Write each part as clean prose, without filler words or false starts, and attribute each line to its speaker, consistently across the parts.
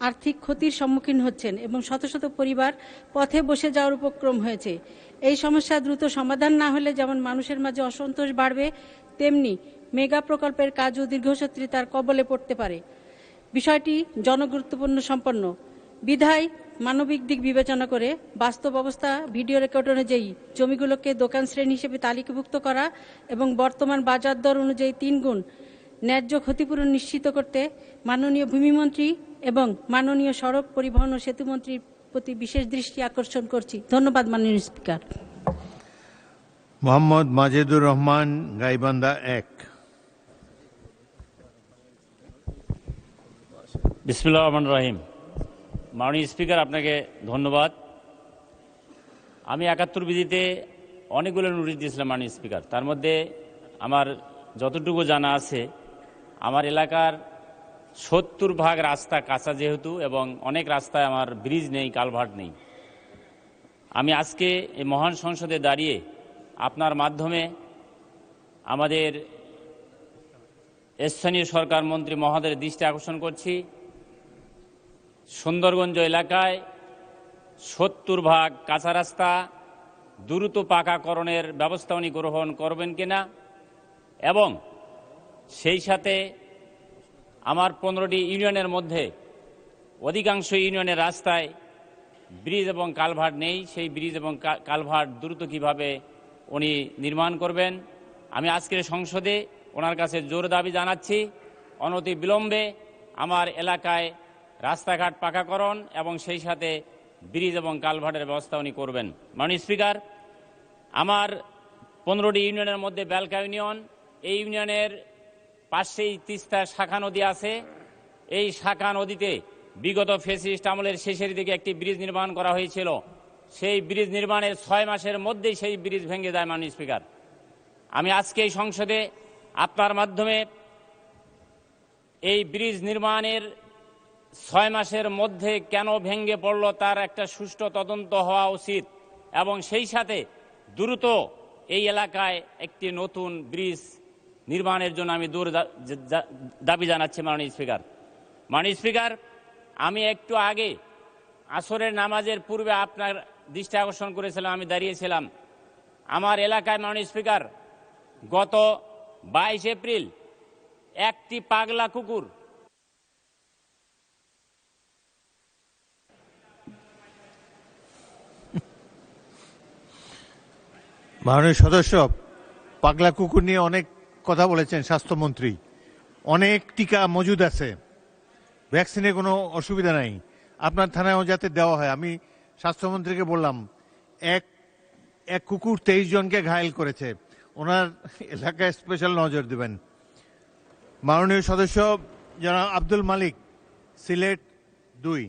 Speaker 1: আর্থিক ক্ষতির সম্মুখীন হচ্ছেন এবং শত শত পরিবার পথে বসে যাওয়ার উপক্রম হয়েছে। এই সমস্যা দ্রুত সমাধান না হলে যেমন মানুষের মাঝে অসন্তোষ বাড়বে, তেমনি মেগা প্রকল্পের কাজও দীর্ঘসূত্রিতার কবলে পড়তে পারে। বিষয়টি জনগুরুত্বপূর্ণ সম্পন্ন বিধায় মানবিক দিক বিবেচনা করে বাস্তব অবস্থা ভিডিও রেকর্ড অনুযায়ী জমিগুলোকে দোকান শ্রেণী হিসেবে তালিকাভুক্ত করা এবং বর্তমান বাজার দর অনুযায়ী 3 গুণ ন্যায্য ক্ষতিপূরণ নিশ্চিত করতে মাননীয় ভূমিমন্ত্রী এবং মাননীয় সড়ক পরিবহন ও সেতুমন্ত্রীর প্রতি বিশেষ দৃষ্টি আকর্ষণ করছি। ধন্যবাদ মাননীয় স্পিকার।
Speaker 2: মোহাম্মদ মাজেদুর রহমান, গাইবান্ধা 1।
Speaker 3: বিসমিল্লাহির রহমানির রহিম। মাননীয় স্পিকার, আপনাকে ধন্যবাদ। আমি 71 বিধিতে অনেকগুলো নোটিশ দিয়েছিলাম মাননীয় স্পিকার। তার মধ্যে আমার যতটুকু জানা আছে, আমার এলাকার 70% রাস্তা কাঁচা যেহেতু, এবং অনেক রাস্তায় আমার ব্রিজ নেই, কালভার্ট নেই। আমি আজকে এই মহান সংসদে দাঁড়িয়ে আপনার মাধ্যমে আমাদের স্থানীয় সরকার মন্ত্রী মহোদয়ের দৃষ্টি আকর্ষণ করছি, সুন্দরগঞ্জ এলাকায় 70% কাঁচা রাস্তা দ্রুত পাকাকরণের ব্যবস্থা উনি গ্রহণ করবেন কিনা, এবং সেই সাথে আমার 15টি ইউনিয়নের মধ্যে অধিকাংশ ইউনিয়নের রাস্তায় ব্রিজ এবং কালভার্ট নেই। সেই ব্রিজ এবং কালভার্ট দ্রুত কিভাবে উনি নির্মাণ করবেন, আমি আজকের সংসদে ওনার কাছে জোর দাবি জানাচ্ছি। অনতি বিলম্বে আমার এলাকায় রাস্তাঘাট পাকাকরণ এবং সেই সাথে ব্রিজ এবং কালভার্টের ব্যবস্থা উনি করবেন। মাননীয় স্পিকার, আমার 15টি ইউনিয়নের মধ্যে বেলকা ইউনিয়ন, এই ইউনিয়নের পাশেই তিস্তা শাখা নদী আছে। এই শাখা নদীতে বিগত ফ্যাসিস্ট আমলের শেষের দিকে একটি ব্রিজ নির্মাণ করা হয়েছিল। সেই ব্রিজ নির্মাণের 6 মাসের মধ্যেই সেই ব্রিজ ভেঙে যায়। মাননীয় স্পিকার, আমি আজকে এই সংসদে আপনার মাধ্যমে এই ব্রিজ নির্মাণের 6 মাসের মধ্যে কেন ভেঙে পড়ল তার একটা সুষ্ঠু তদন্ত হওয়া উচিত, এবং সেই সাথে দ্রুত এই এলাকায় একটি নতুন ব্রিজ নির্মাণের জন্য আমি দাবি জানাচ্ছি। মাননীয় স্পিকার, আমি একটু আগে আসরের নামাজের পূর্বে আপনার দৃষ্টি আকর্ষণ করেছিলাম, আমি দাঁড়িয়েছিলাম আমার এলাকায়। মাননীয় স্পিকার, গত 22 এপ্রিল একটি পাগলা কুকুর
Speaker 2: মাননীয় সদস্য, পাগলা কুকুর নিয়ে অনেক কথা বলেছেন স্বাস্থ্যমন্ত্রী। অনেক টিকা মজুদ আছে, ভ্যাকসিনে কোনো অসুবিধা নাই, আপনার থানায়ও যাতে দেওয়া হয়। আমি স্বাস্থ্যমন্ত্রীকে বললাম, এক কুকুর 23 জনকে ঘায়েল করেছে, ওনার এলাকায় স্পেশাল নজর দেবেন। মাননীয় সদস্য জনাব Abdul Malik, Sylhet 2,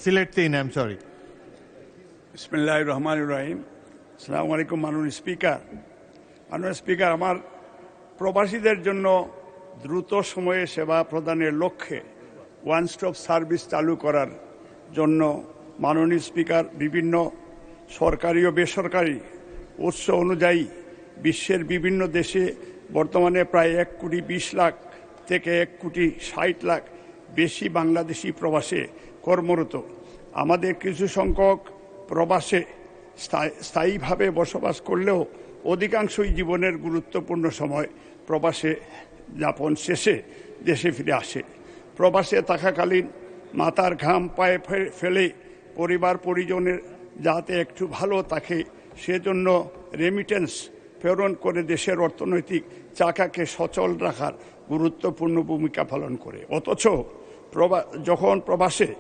Speaker 2: Sylhet 3, I am sorry.
Speaker 4: বিসমিল্লাহির রহমানির রহিম। আসসালামু আলাইকুম মাননীয় স্পিকার। মাননীয় স্পিকার, আমার প্রবাসীদের জন্য দ্রুত সময়ে সেবা প্রদানের লক্ষ্যে ওয়ান স্টপ সার্ভিস চালু করার জন্য মাননীয় স্পিকার বিভিন্ন সরকারি ও বেসরকারি উৎস অনুযায়ী বিশ্বের বিভিন্ন দেশে বর্তমানে প্রায় 1,20,00,000 থেকে 1,60,00,000 বেশি বাংলাদেশি প্রবাসে কর্মরত। আমাদের কিছু সংখ্যক প্রবাসে স্থায়ীভাবে বসবাস করলেও অধিকাংশই জীবনের গুরুত্বপূর্ণ সময় প্রবাসে যাপন শেষে দেশে ফিরে আসে। প্রবাসে থাকাকালীন মাথার ঘাম পায়ে ফেলে পরিবার পরিজনের যাতে একটু ভালো থাকে সেজন্য রেমিটেন্স প্রেরণ করে দেশের অর্থনৈতিক চাকাকে সচল রাখার গুরুত্বপূর্ণ ভূমিকা পালন করে। অথচ যখন প্রবাসে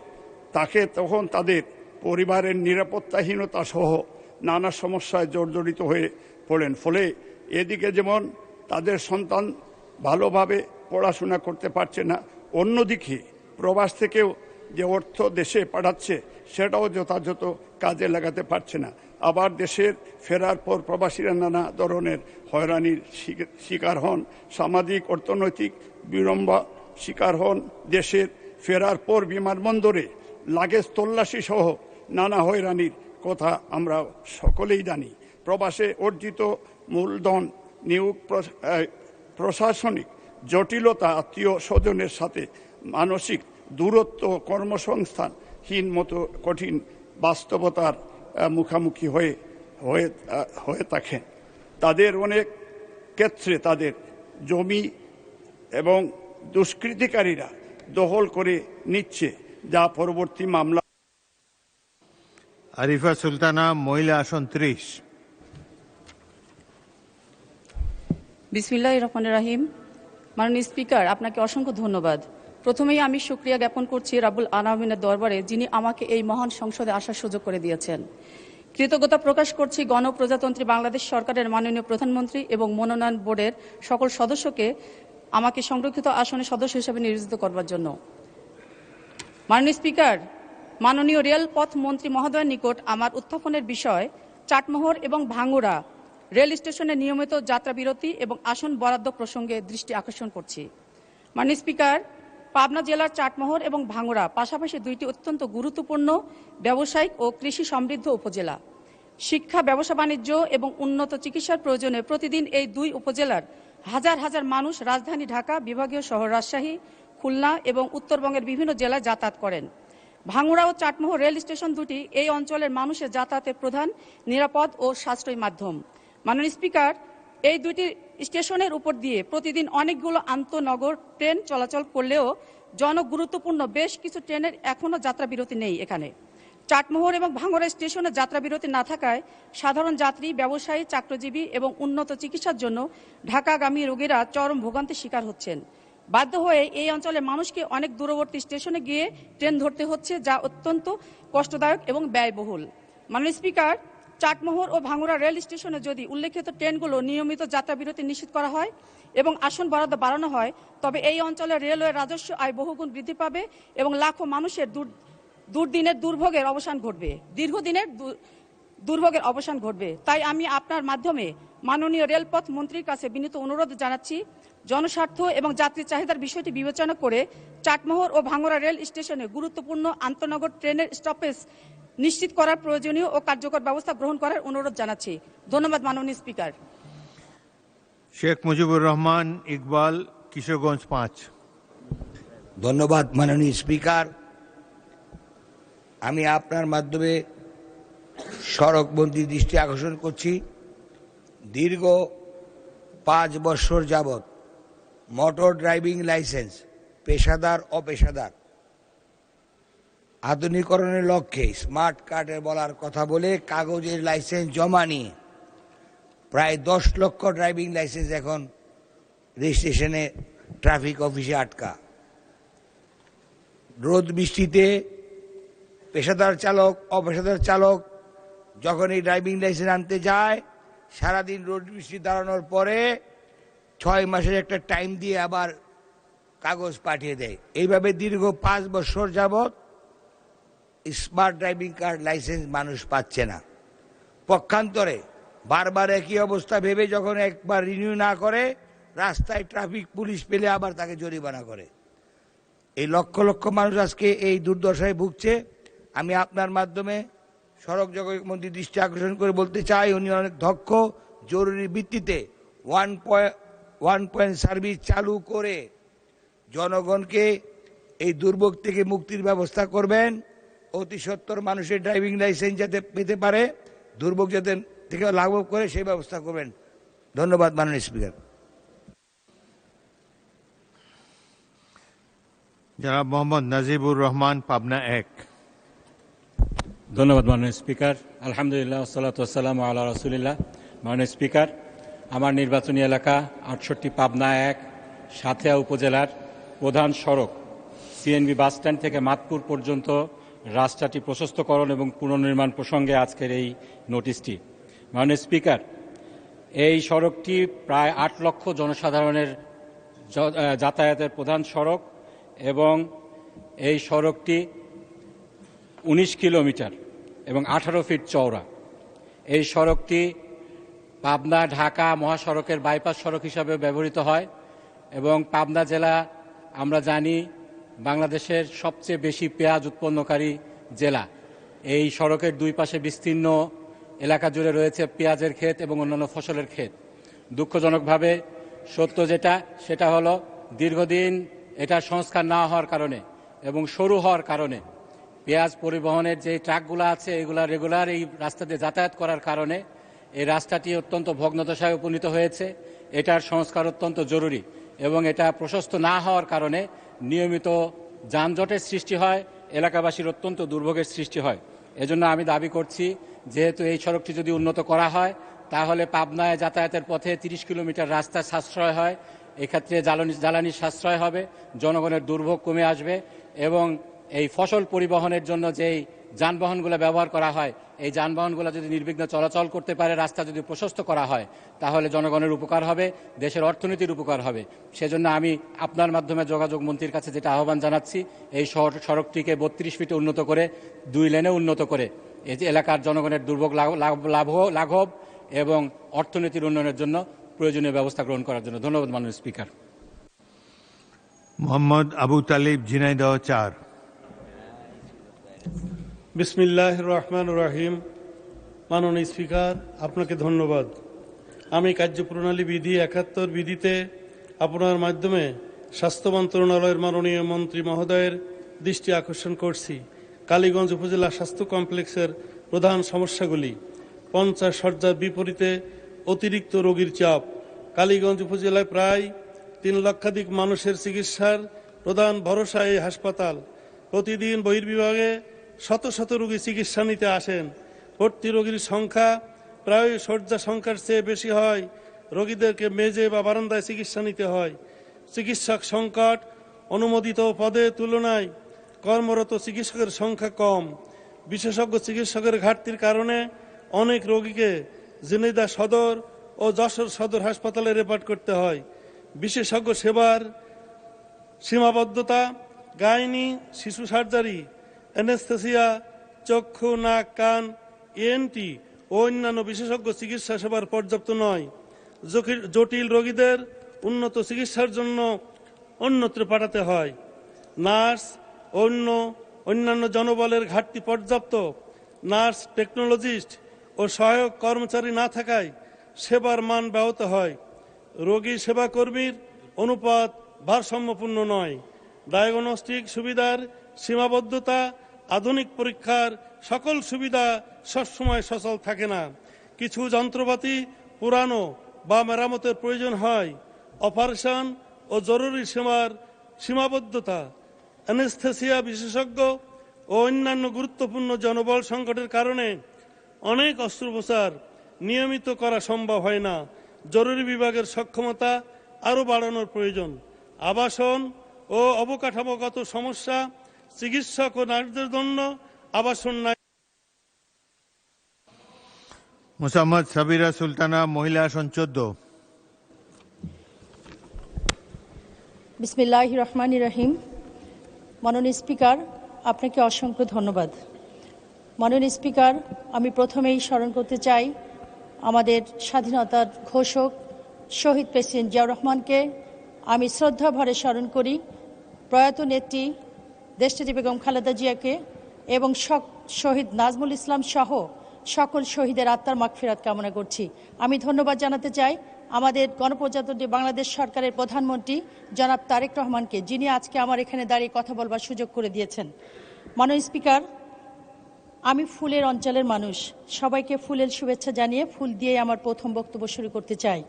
Speaker 4: থাকে তখন তাদের পরিবারের নিরাপত্তাহীনতা সহ নানা সমস্যায় জর্জরিত হয়ে পড়েন। ফলে এদিকে যেমন তাদের সন্তান ভালোভাবে পড়াশোনা করতে পারছে না, অন্যদিকে প্রবাস থেকেও যে অর্থ দেশে পাঠাচ্ছে সেটাও যথাযথ কাজে লাগাতে পারছে না। আবার দেশের ফেরার পর প্রবাসীরা নানা ধরনের হয়রানির শিকার হন, সামাজিক অর্থনৈতিক বিড়ম্ব শিকার হন। দেশের ফেরার পর বিমানবন্দরে লাগেজ তল্লাশি সহ নানা হয়রানির কথা আমরা সকলেই জানি। প্রবাসে অর্জিত মূলধন নিয়োগ, প্রশাসনিক জটিলতা, আত্মীয় স্বজনের সাথে মানসিক দূরত্ব, কর্মসংস্থানহীন মতো কঠিন বাস্তবতার মুখোমুখি হয়ে থাকেন। তাদের অনেক ক্ষেত্রে তাদের জমি এবং দুষ্কৃতিকারীরা দখল করে নিচ্ছে, যা পরবর্তী মামলা।
Speaker 2: আরিফা সুলতানা, মহিলা, আসন 30।
Speaker 5: বিসমিল্লাহির রহমানির রহিম। মাননীয় স্পিকার, আপনাকে অসংখ্য ধন্যবাদ। প্রথমেই আমি শুকরিয়া জ্ঞাপন করছি রাব্বুল আলামিনের দরবারে, যিনি আমাকে এই মহান সংসদে আসার সুযোগ করে দিয়েছেন। কৃতজ্ঞতা প্রকাশ করছি গণপ্রজাতন্ত্রী বাংলাদেশ সরকারের মাননীয় প্রধানমন্ত্রী এবং মনোনয়ন বোর্ডের সকল সদস্যকে আমাকে সংরক্ষিত আসনে সদস্য হিসেবে নির্বাচিত করবার জন্য। মাননীয় স্পিকার, মাননীয় রেলপথ মন্ত্রী মহোদয়ের নিকট আমার উত্থাপনের বিষয় চাটমোহর এবং ভাঙ্গুড়া রেল স্টেশনে নিয়মিত যাত্রা বিরতি এবং আসন বরাদ্দ প্রসঙ্গে দৃষ্টি আকর্ষণ করছি। মাননীয় স্পিকার, পাবনা জেলার চাটমোহর এবং ভাঙ্গুড়া পাশাপাশি দুইটি অত্যন্ত গুরুত্বপূর্ণ ব্যবসায়িক ও কৃষি সমৃদ্ধ উপজেলা। শিক্ষা, ব্যবসা বাণিজ্য এবং উন্নত চিকিৎসার প্রয়োজনে প্রতিদিন এই দুই উপজেলার হাজার হাজার মানুষ রাজধানী ঢাকা, বিভাগীয় শহর রাজশাহী, খুলনা এবং উত্তরবঙ্গের বিভিন্ন জেলায় যাতায়াত করেন। ভাঙ্গুড়া ও চাটমোহর রেল স্টেশন দুটি এই অঞ্চলের মানুষের যাতায়াতের প্রধান, নিরাপদ ও সাশ্রয়ী মাধ্যম। মাননীয় স্পিকার, এই দুটি স্টেশনের উপর দিয়ে প্রতিদিন অনেকগুলো আন্তঃনগর ট্রেন চলাচল করলেও জনগুরুত্বপূর্ণ বেশ কিছু ট্রেনের এখনও যাত্রা বিরতি নেই এখানে। চাটমোহর এবং ভাঙ্গুড়া স্টেশনে যাত্রা বিরতি না থাকায় সাধারণ যাত্রী, ব্যবসায়ী, চাকরিজীবী এবং উন্নত চিকিৎসার জন্য ঢাকাগামী রোগীরা চরম ভোগান্তির শিকার হচ্ছেন। বাধ্য হয়ে এই অঞ্চলের মানুষকে অনেক দূরবর্তী স্টেশনে গিয়ে ট্রেন ধরতে হচ্ছে, যা অত্যন্ত কষ্টদায়ক এবং ব্যয়বহুল। মাননীয় স্পিকার, চাটমোহর ও ভাঙ্গুড়া রেল স্টেশনে যদি উল্লেখিত ট্রেনগুলো নিয়মিত যাত্রা বিরতি নিশ্চিত করা হয় এবং আসন বরাদ্দ বাড়ানো হয়, তবে এই অঞ্চলের রেলওয়ে রাজস্ব আয় বহুগুণ বৃদ্ধি পাবে এবং লাখো মানুষের দুর্দিনের দুর্ভোগের অবসান ঘটবে, দীর্ঘদিনের দুর্ভোগের অবসান ঘটবে। তাই আমি আপনার মাধ্যমে মাননীয় রেলপথ মন্ত্রীর কাছে বিনীত অনুরোধ জানাচ্ছি, জনস্বার্থ এবং যাত্রীর চাহিদার বিষয়টি বিবেচনা করে চাটমোহর ও ভাঙ্গুড়া রেল স্টেশনে গুরুত্বপূর্ণ আন্তঃনগর ট্রেনের স্টপেজ নিশ্চিত করার প্রয়োজনীয় ও কার্যকর ব্যবস্থা গ্রহণ করার অনুরোধ জানাচ্ছি। ধন্যবাদ মাননীয় স্পিকার।
Speaker 2: শেখ মুজিবুর রহমান ইকবাল, কিশোরগঞ্জ 5।
Speaker 6: ধন্যবাদ মাননীয় স্পিকার। আমি আপনার মাধ্যমে সড়ক মন্ত্রীর দৃষ্টি আকর্ষণ করছি, দীর্ঘ 5 বছর যাবৎ মোটর ড্রাইভিং লাইসেন্স পেশাদার অপেশাদার আধুনিকরণের লক্ষ্যে স্মার্ট কার্ডের বলার কথা বলে কাগজের লাইসেন্স জমা নিয়ে প্রায় 10 লক্ষ ড্রাইভিং লাইসেন্স এখন রেজিস্ট্রেশনে ট্রাফিক অফিসে আটকা। রোদ বৃষ্টিতে পেশাদার চালক, অপেশাদার চালক যখন এই ড্রাইভিং লাইসেন্স আনতে যায়, সারাদিন রোদ বৃষ্টি দাঁড়ানোর পরে 6 মাসের একটা টাইম দিয়ে আবার কাগজ পাঠিয়ে দেয়। এইভাবে দীর্ঘ 5 বছর যাবৎ স্মার্ট ড্রাইভিং কার্ড লাইসেন্স মানুষ পাচ্ছে না। পক্ষান্তরে বারবার একই অবস্থা ভেবে যখন একবার রিনিউ না করে, রাস্তায় ট্রাফিক পুলিশ পেলে আবার তাকে জরিমানা করে। এই লক্ষ লক্ষ মানুষ আজকে এই দুর্দশায় ভুগছে। আমি আপনার মাধ্যমে সড়ক যোগাযোগ মন্ত্রীর দৃষ্টি আকর্ষণ করে বলতে চাই, উনি অনেক দক্ষ, জরুরি ভিত্তিতে 1 পয়েন্ট সার্ভিস চালু করে জনগণকে এই দুর্ভোগ থেকে মুক্তির ব্যবস্থা করবেন। অতি সত্বর মানুষের ড্রাইভিং লাইসেন্স যাতে পেতে পারে, দুর্ভোগ যাতে থেকে লাভ করে সেই ব্যবস্থা করবেন। ধন্যবাদ মাননীয় স্পিকার।
Speaker 2: জনাব মোহাম্মদ নাজিবুর রহমান, পাবনা 1।
Speaker 7: ধন্যবাদ মাননীয় স্পিকার। আলহামদুলিল্লাহ, ওয়াসসালাতু ওয়াসসালামু আলা রাসূলিল্লাহ। মাননীয় স্পিকার, আমার নির্বাচনী এলাকা 68 পাবনা 1 সাঁথিয়া উপজেলার প্রধান সড়ক সিএনবি বাসস্ট্যান্ড থেকে মাতপুর পর্যন্ত রাস্তাটি প্রশস্তকরণ এবং পুনর্নির্মাণ প্রসঙ্গে আজকের এই নোটিশটি। মাননীয় স্পিকার, এই সড়কটি প্রায় 8 লক্ষ জনসাধারণের যাতায়াতের প্রধান সড়ক এবং এই সড়কটি 19 কিলোমিটার এবং 18 ফিট চওড়া। এই সড়কটি পাবনা ঢাকা মহাসড়কের বাইপাস সড়ক হিসাবে ব্যবহৃত হয় এবং পাবনা জেলা আমরা জানি বাংলাদেশের সবচেয়ে বেশি পেঁয়াজ উৎপন্নকারী জেলা। এই সড়কের দুই পাশে বিস্তীর্ণ এলাকা জুড়ে রয়েছে পেঁয়াজের ক্ষেত এবং অন্যান্য ফসলের ক্ষেত। দুঃখজনকভাবে সত্য সেটা হলো দীর্ঘদিন এটা সংস্কার না হওয়ার কারণে এবং সরু হওয়ার কারণে পেঁয়াজ পরিবহনের যে ট্রাকগুলো আছে এগুলা রেগুলার এই রাস্তা দিয়ে যাতায়াত করার কারণে এই রাস্তাটি অত্যন্ত ভগ্নদশায় উপনীত হয়েছে। এটার সংস্কার অত্যন্ত জরুরি এবং এটা প্রশস্ত না হওয়ার কারণে নিয়মিত যানজটের সৃষ্টি হয়, এলাকাবাসীর অত্যন্ত দুর্ভোগের সৃষ্টি হয়। এজন্য আমি দাবি করছি, যেহেতু এই সড়কটি যদি উন্নত করা হয় তাহলে পাবনায় যাতায়াতের পথে 30 কিলোমিটার রাস্তা সাশ্রয় হয়, এক্ষেত্রে জ্বালানির সাশ্রয় হবে, জনগণের দুর্ভোগ কমে আসবে এবং এই ফসল পরিবহনের জন্য যেই যানবাহনগুলো ব্যবহার করা হয় এই যানবাহনগুলো যদি নির্বিঘ্নে চলাচল করতে পারে, রাস্তা যদি প্রশস্ত করা হয় তাহলে জনগণের উপকার হবে, দেশের অর্থনীতির উপকার হবে। সেজন্য আমি আপনার মাধ্যমে যোগাযোগ মন্ত্রীর কাছে যেটা আহ্বান জানাচ্ছি, এই সড়কটিকে 32 ফিটে উন্নত করে 2 লেনে উন্নত করে এই যে এলাকার জনগণের দুর্ভোগ লাঘব এবং অর্থনীতির উন্নয়নের জন্য প্রয়োজনীয় ব্যবস্থা গ্রহণ করার জন্য। ধন্যবাদ মাননীয় স্পিকার।
Speaker 2: মোহাম্মদ আবু তালিব, ঝিনাইদহ 4।
Speaker 8: বিসমিল্লাহ রহমান রহিম। মাননীয় স্পিকার, আপনাকে ধন্যবাদ। আমি কার্যপ্রণালী বিধি 71 বিধিতে আপনার মাধ্যমে স্বাস্থ্য মন্ত্রণালয়ের মাননীয় মন্ত্রী মহোদয়ের দৃষ্টি আকর্ষণ করছি। কালীগঞ্জ উপজেলা স্বাস্থ্য কমপ্লেক্সের প্রধান সমস্যাগুলি: 50 শয্যার বিপরীতে অতিরিক্ত রোগীর চাপ। কালীগঞ্জ উপজেলায় প্রায় 3 লক্ষাধিক মানুষের চিকিৎসার প্রধান ভরসা এই হাসপাতাল। প্রতিদিন বহির্বিভাগে শত শত রোগী চিকিৎসা নিতে আসেন। ভর্তি রোগীর সংখ্যা প্রায় শয্যা সংখ্যার চেয়ে বেশি হয়। রোগীদেরকে মেঝে বা বারান্দায় চিকিৎসা নিতে হয়। চিকিৎসক সংকট, অনুমোদিত পদের তুলনায় কর্মরত চিকিৎসকের সংখ্যা কম। বিশেষজ্ঞ চিকিৎসকের ঘাটতির কারণে অনেক রোগীকে ঝিনাইদহ সদর ও যশোর সদর হাসপাতালে রেফার করতে হয়। বিশেষজ্ঞ সেবার সীমাবদ্ধতা, গাইনি, শিশু সার্জারি, অ্যানেস্থেসিয়া, চক্ষু, নাক, কান, ENT ও অন্যান্য বিশেষজ্ঞ চিকিৎসা সেবার পর্যাপ্ত নয়। জটিল রোগীদের উন্নত চিকিৎসার জন্য অন্যত্র পাঠাতে হয়। নার্স অন্যান্য জনবলের ঘাটতি পর্যাপ্ত। নার্স, টেকনোলজিস্ট ও সহায়ক কর্মচারী না থাকায় সেবার মান ব্যাহত হয়। রোগী সেবা কর্মীর অনুপাত ভারসাম্যপূর্ণ নয়। ডায়াগনস্টিক সুবিধার সীমাবদ্ধতা, আধুনিক পরীক্ষার সকল সুবিধা সবসময় সচল থাকে না। কিছু যন্ত্রপাতি পুরানো বা মেরামতের প্রয়োজন হয়। অপারেশন ও জরুরি সেবার সীমাবদ্ধতা, অ্যানেস্থেসিয়া বিশেষজ্ঞ ও অন্যান্য গুরুত্বপূর্ণ জনবল সংকটের কারণে অনেক অস্ত্রোপচার নিয়মিত করা সম্ভব হয় না। জরুরি বিভাগের সক্ষমতা আরও বাড়ানোর প্রয়োজন। আবাসন ও অবকাঠামোগত সমস্যা, চিকিৎসক ও নার্সদের জন্য আবাসন নাই।
Speaker 2: মোসাম্মদ সাবিরা সুলতানা, মহিলা আসন 14।
Speaker 9: বিসমিল্লাহির রহমানির রহিম। মাননীয় স্পিকার, আপনাকে অসংখ্য ধন্যবাদ। মাননীয় স্পিকার, আমি প্রথমেই স্মরণ করতে চাই আমাদের স্বাধীনতার ঘোষক শহীদ প্রেসিডেন্ট জিয়াউর রহমানকে। আমি শ্রদ্ধা ভরে স্মরণ করি প্রয়াত নেত্রী দেশনেত্রী বেগম খালেদা জিয়াকে এবং শহীদ নাজমুল ইসলাম সহ সকল শহীদের আত্মার মাগফিরাত কামনা করছি। আমি ধন্যবাদ জানাতে চাই আমাদের গণপ্রজাতন্ত্রী বাংলাদেশ সরকারের প্রধানমন্ত্রী জনাব তারেক রহমানকে, যিনি আজকে আমার এখানে দাঁড়িয়ে কথা বলবার সুযোগ করে দিয়েছেন। মাননীয় স্পিকার, আমি ফুলের অঞ্চলের মানুষ। সবাইকে ফুলের শুভেচ্ছা জানিয়ে ফুল দিয়ে আমার প্রথম বক্তব্য শুরু করতে চাই।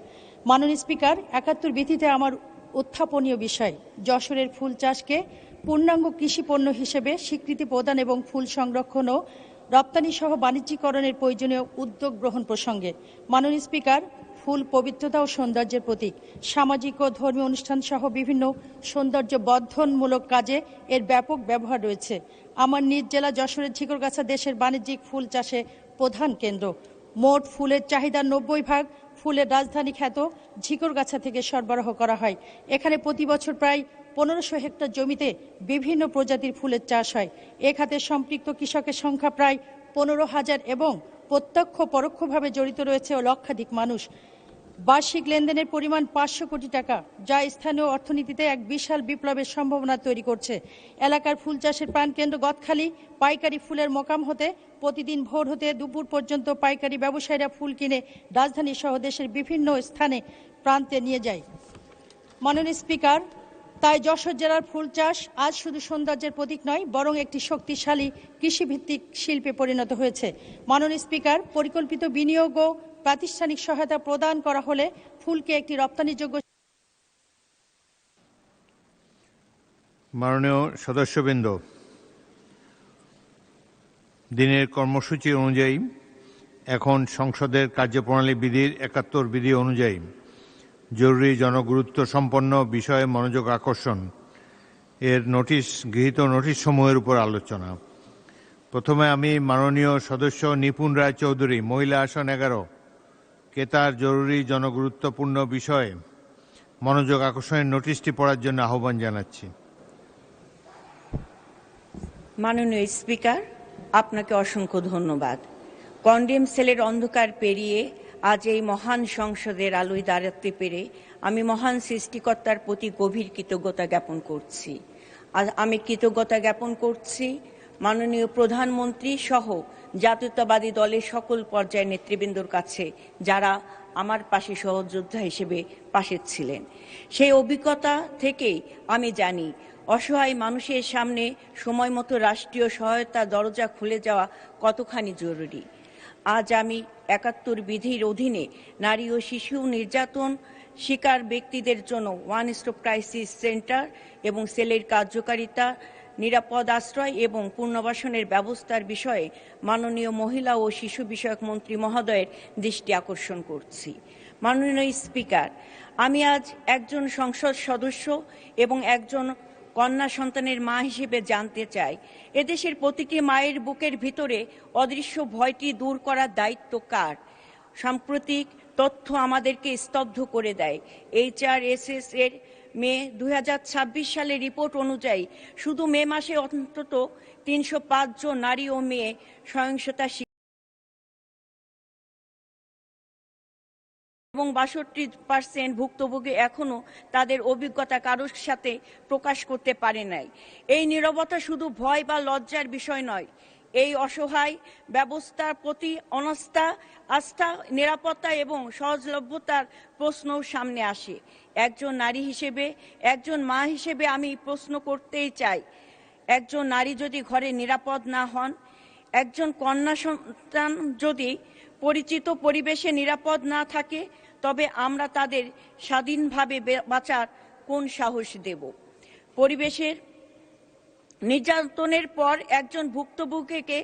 Speaker 9: মাননীয় স্পিকার, 71 বিধিতে আমার উত্থাপনীয় বিষয় যশোরের ফুল চাষকে পূর্ণাঙ্গ কৃষি পণ্য হিসেবে স্বীকৃতি প্রদান এবং ফুল সংরক্ষণ ও রপ্তানি সহ বাণিজ্যিকরণের প্রয়োজনীয় উদ্যোগ গ্রহণ প্রসঙ্গে। মাননীয় স্পিকার, ফুল পবিত্রতা ও সৌন্দর্যের প্রতীক। সামাজিক ও ধর্মীয় অনুষ্ঠান সহ বিভিন্ন সৌন্দর্য বর্ধনমূলক কাজে এর ব্যাপক ব্যবহার রয়েছে। আমার নিজ জেলা যশোরের ঝিকরগাছা দেশের বাণিজ্যিক ফুল চাষে প্রধান কেন্দ্র। মোট ফুলের চাহিদার 90% ফুলের রাজধানী খ্যাত ঝিকরগাছা থেকে সরবরাহ করা হয়। এখানে প্রতি বছর প্রায় 1500 হেক্টর জমিতে বিভিন্ন প্রজাতির ফুলের চাষ হয়। এ খাতে সম্পৃক্ত কৃষকের সংখ্যা প্রায় 15,000 এবং প্রত্যক্ষ পরোক্ষভাবে জড়িত রয়েছে লক্ষাধিক মানুষ। বার্ষিক লেনদেনের পরিমাণ 500 কোটি টাকা, যা স্থানীয় অর্থনীতিতে এক বিশাল বিপ্লবের সম্ভাবনা তৈরি করছে। এলাকার ফুল চাষের প্রাণকেন্দ্র গদখালি পাইকারি ফুলের মোকাম হতে প্রতিদিন ভোর হতে দুপুর পর্যন্ত পাইকারি ব্যবসায়ীরা ফুল কিনে রাজধানী সহ দেশের বিভিন্ন স্থানে প্রান্তে নিয়ে যায়। মাননীয় স্পিকার, তাই যশোর জেলার ফুল চাষ আজ শুধু সৌন্দর্যের প্রতীক নয়, বরং একটি শক্তিশালী কৃষিভিত্তিক শিল্পে পরিণত হয়েছে। মাননীয় স্পিকার, পরিকল্পিত বিনিয়োগ ও প্রাতিষ্ঠানিক সহায়তা প্রদান করা হলে ফুলকে একটি রপ্তানিযোগ্য।
Speaker 2: মাননীয় সদস্যবৃন্দ, দিনের কর্মসূচি অনুযায়ী এখন সংসদের কার্যপ্রণালী বিধির ৭১ বিধি অনুযায়ী জরুরি জনগুরুত্ব সম্পন্ন বিষয়ে মনোযোগ আকর্ষণ এর গৃহীত নোটিশ সমূহের উপর আলোচনা। প্রথমে আমি মাননীয় সদস্য নিপুণ রায় চৌধুরী, মহিলা আসন 11, কে তার জরুরি জনগুরুত্বপূর্ণ বিষয়ে মনোযোগ আকর্ষণের নোটিশটি পড়ার জন্য আহ্বান জানাচ্ছি।
Speaker 10: মাননীয় স্পিকার, আপনাকে অসংখ্য ধন্যবাদ। কন্ডেম সেলের অন্ধকার পেরিয়ে আজ এই মহান সংসদের আলোয় দাঁড়াতে পেরে আমি মহান সৃষ্টিকর্তার প্রতি গভীর কৃতজ্ঞতা জ্ঞাপন করছি। আজ আমি কৃতজ্ঞতা জ্ঞাপন করছি মাননীয় প্রধানমন্ত্রী সহ জাতীয়তাবাদী দলের সকল পর্যায়ের নেতৃবৃন্দর কাছে, যারা আমার পাশে সহযোদ্ধা হিসেবে পাশে ছিলেন। সেই অভিজ্ঞতা থেকেই আমি জানি অসহায় মানুষের সামনে সময় মতো রাষ্ট্রীয় সহায়তা দরজা খুলে যাওয়া কতখানি জরুরি। আজ আমি ৭১ বিধির অধীনে নারী ও শিশু নির্যাতন শিকার ব্যক্তিদের জন্য ওয়ান স্টপ ক্রাইসিস সেন্টার এবং সেলের কার্যকারিতা, নিরাপদ আশ্রয় এবং পুনর্বাসনের ব্যবস্থার বিষয়ে মাননীয় মহিলা ও শিশু বিষয়ক মন্ত্রী মহোদয়ের দৃষ্টি আকর্ষণ করছি। মাননীয় স্পিকার, আমি আজ একজন সংসদ সদস্য এবং একজন কন্যা সন্তানের মা হিসেবে জানতে চাই, এদেশের প্রতিটি মায়ের বুকের ভিতরে অদৃশ্য ভয়টি দূর করার দায়িত্ব কার? সাম্প্রতিক তথ্য আমাদেরকে স্তব্ধ করে দেয়। HRSS এর মে 2026 সালের রিপোর্ট অনুযায়ী শুধু মে মাসে অন্তত 305 জন নারী ও মেয়ে সহিংসতা এবং 62% ভুক্তভোগী এখনো তাদের অভিজ্ঞতা কারোর সাথে প্রকাশ করতে পারে নাই। এই নীরবতা শুধু ভয় বা লজ্জার বিষয় নয়, এই অসহায় ব্যবস্থার প্রতি অনাস্থা, আস্থা, নিরাপত্তা এবং সহজলভ্যতার প্রশ্নও সামনে আসে। একজন নারী হিসেবে, একজন মা হিসেবে আমি প্রশ্ন করতেই চাই, একজন নারী যদি ঘরে নিরাপদ না হন, একজন কন্যা সন্তান যদি পরিচিত পরিবেশে নিরাপদ না থাকে, তবে আমরা তাদের স্বাধীনভাবে বাঁচার কোন সাহস দেব? পরিবেশের নির্যাতনের পর একজন ভুক্তভোগীকে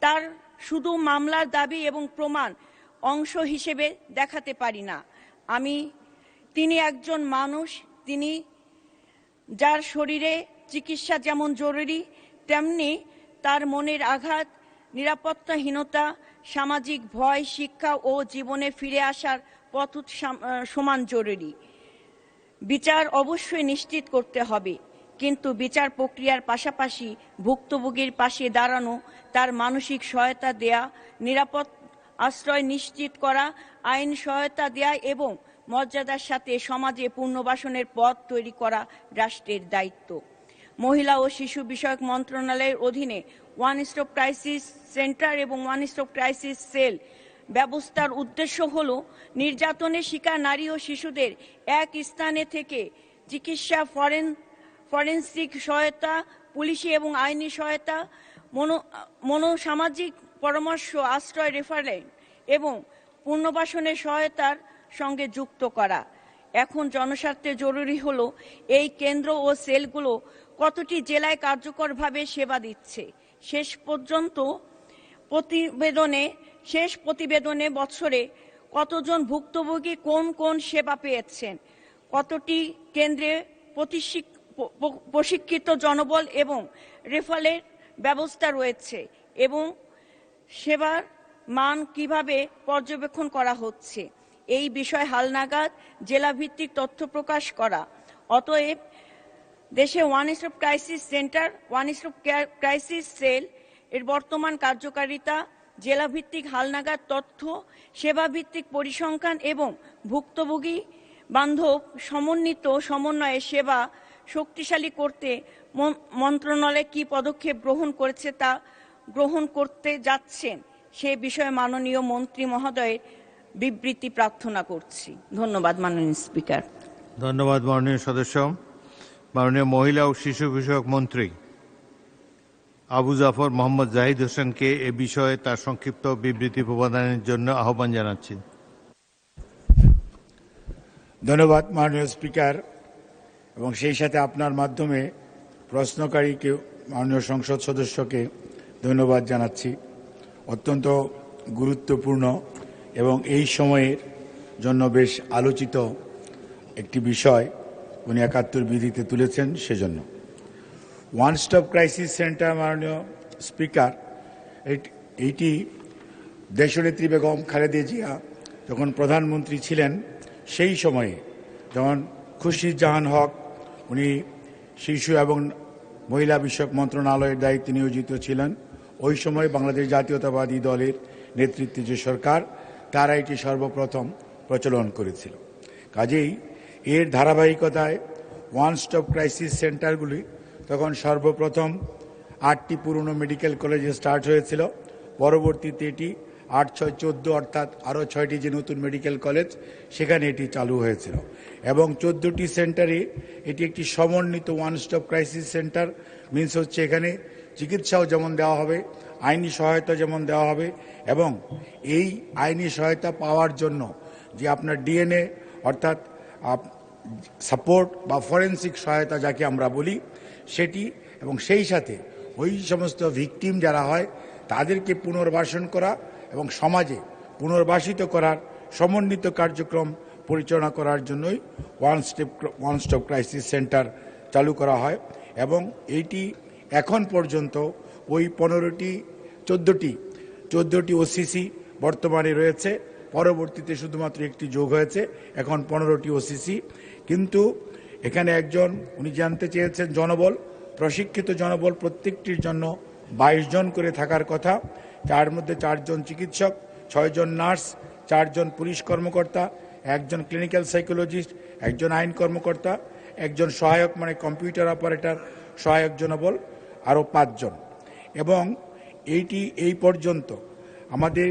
Speaker 10: তার শুধু মামলার দাবি এবং প্রমাণ অংশ হিসেবে দেখাতে পারি না। তিনি একজন মানুষ, তিনি যার শরীরে চিকিৎসা যেমন জরুরি, তেমনি তার মনের আঘাত, নিরাপত্তাহীনতা, সামাজিক ভয়, শিক্ষা ও জীবনে ফিরে আসার পথ সমান জরুরি। বিচার অবশ্যই নিশ্চিত করতে হবে, কিন্তু বিচার প্রক্রিয়ার পাশাপাশি ভুক্তভোগীর পাশে দাঁড়ানো, তার মানসিক সহায়তা দেয়া, নিরাপদ আশ্রয় নিশ্চিত করা, আইন সহায়তা দেয়া এবং মর্যাদার সাথে সমাজে পুনর্বাসনের পথ তৈরি করা রাষ্ট্রের দায়িত্ব। মহিলা ও শিশু বিষয়ক মন্ত্রণালয়ের অধীনে ওয়ান স্টপ ক্রাইসিস সেন্টার এবং ওয়ান স্টপ ক্রাইসিস সেল ব্যবস্থার উদ্দেশ্য হল নির্যাতনের শিকার নারী ও শিশুদের এক স্থানে থেকে চিকিৎসা, ফরেনসিক সহায়তা, পুলিশি এবং আইনি সহায়তা, মনোসামাজিক পরামর্শ, আশ্রয়, রেফারেল এবং পুনর্বাসনের সহায়তার সঙ্গে যুক্ত করা। এখন জনস্বার্থে জরুরি হল এই কেন্দ্র ও সেলগুলো কতটি জেলায় কার্যকরভাবে সেবা দিচ্ছে। শেষ প্রতিবেদনে বছরে কতজন ভুক্তভোগী কোন কোন সেবা পেয়েছেন, কতটি কেন্দ্রে প্রশিক্ষিত জনবল এবং রেফারেল ব্যবস্থা রয়েছে এবং সেবার মান কিভাবে পর্যবেক্ষণ করা হচ্ছে, এই বিষয়ে হালনাগাদ জেলাভিত্তিক তথ্য প্রকাশ করা। অতএব দেশে one stop crisis centre, one stop crisis cell এর বর্তমান কার্যকারিতা, জেলাভিত্তিক হালনাগাদ তথ্য, সেবাভিত্তিক পরিসংখ্যান এবং ভুক্তভোগী বান্ধব সমন্বয়ে সেবা শক্তিশালী করতে মন্ত্রণালয় কি পদক্ষেপ গ্রহণ করেছে তা গ্রহণ করতে যাচ্ছেন, সে বিষয়ে মাননীয় মন্ত্রী মহোদয়ের বিবৃতি প্রার্থনা করছি। ধন্যবাদ মাননীয় স্পিকার।
Speaker 2: ধন্যবাদ মাননীয় সদস্য। মাননীয় মহিলা ও শিশু বিষয়ক মন্ত্রী আবু জাফর মোহাম্মদ জাহিদ হোসেনকে এ বিষয়ে তার সংক্ষিপ্ত বিবৃতি প্রদানের জন্য আহ্বান জানাচ্ছি।
Speaker 6: ধন্যবাদ মাননীয় স্পিকার, এবং সেই সাথে আপনার মাধ্যমে প্রশ্নকারীকে মাননীয় সংসদ সদস্যকে ধন্যবাদ জানাচ্ছি। অত্যন্ত গুরুত্বপূর্ণ এবং এই সময়ের জন্য বেশ আলোচিত একটি বিষয় উনি ৭১ বিধিতে তুলেছেন, সেজন্য। ওয়ান স্টপ ক্রাইসিস সেন্টার, মাননীয় স্পিকার, এইটি দেশনেত্রী বেগম খালেদা জিয়া যখন প্রধানমন্ত্রী ছিলেন সেই সময়ে, যেমন খুরশিদ হক উনি শিশু এবং মহিলা বিষয়ক মন্ত্রণালয়ের দায়িত্বে নিয়োজিত ছিলেন, ওই সময় বাংলাদেশ জাতীয়তাবাদী দলের নেতৃত্বে যে সরকার, তারা এটি সর্বপ্রথম প্রচলন করেছিল। কাজেই এর ধারাবাহিকতায় ওয়ান স্টপ ক্রাইসিস সেন্টারগুলি তখন সর্বপ্রথম ৮টি পুরনো মেডিকেল কলেজে স্টার্ট হয়েছিল। পরবর্তীতে এটি ৮-৬-১৪ অর্থাৎ আরও ৬টি যে নতুন মেডিকেল কলেজ, সেখানে এটি চালু হয়েছিল এবং ১৪টি সেন্টারে এটি একটি সমন্বিত one stop crisis centre. Means হচ্ছে এখানে চিকিৎসাও যেমন দেওয়া হবে, আইনি সহায়তা যেমন দেওয়া হবে, এবং এই আইনি সহায়তা পাওয়ার জন্য যে আপনার ডিএনএ অর্থাৎ সাপোর্ট বা ফরেনসিক সহায়তা যাকে আমরা বলি সেটি, এবং সেই সাথে ওই সমস্ত ভিকটিম যারা হয় তাদেরকে পুনর্বাসন করা এবং সমাজে পুনর্বাসিত করার সমন্বিত কার্যক্রম পরিচালনা করার জন্যই ওয়ান স্টপ ক্রাইসিস সেন্টার চালু করা হয়। এবং এইটি এখন পর্যন্ত ওই 14টি ওসিসি বর্তমানে রয়েছে, পরবর্তীতে শুধুমাত্র একটি যোগ হয়েছে, এখন 15টি ওসিসি। কিন্তু এখানে একজন, উনি জানতে চেয়েছেন জনবল, প্রশিক্ষিত জনবল প্রত্যেকটির জন্য 22 জন করে থাকার কথা। তার মধ্যে 4 জন চিকিৎসক, 6 জন নার্স, 4 জন পুলিশ কর্মকর্তা, 1 জন ক্লিনিক্যাল সাইকোলজিস্ট, 1 জন আইন কর্মকর্তা, 1 জন সহায়ক মানে কম্পিউটার অপারেটর সহায়ক জনবল, আরও 5 জন। এবং এইটি এই পর্যন্ত আমাদের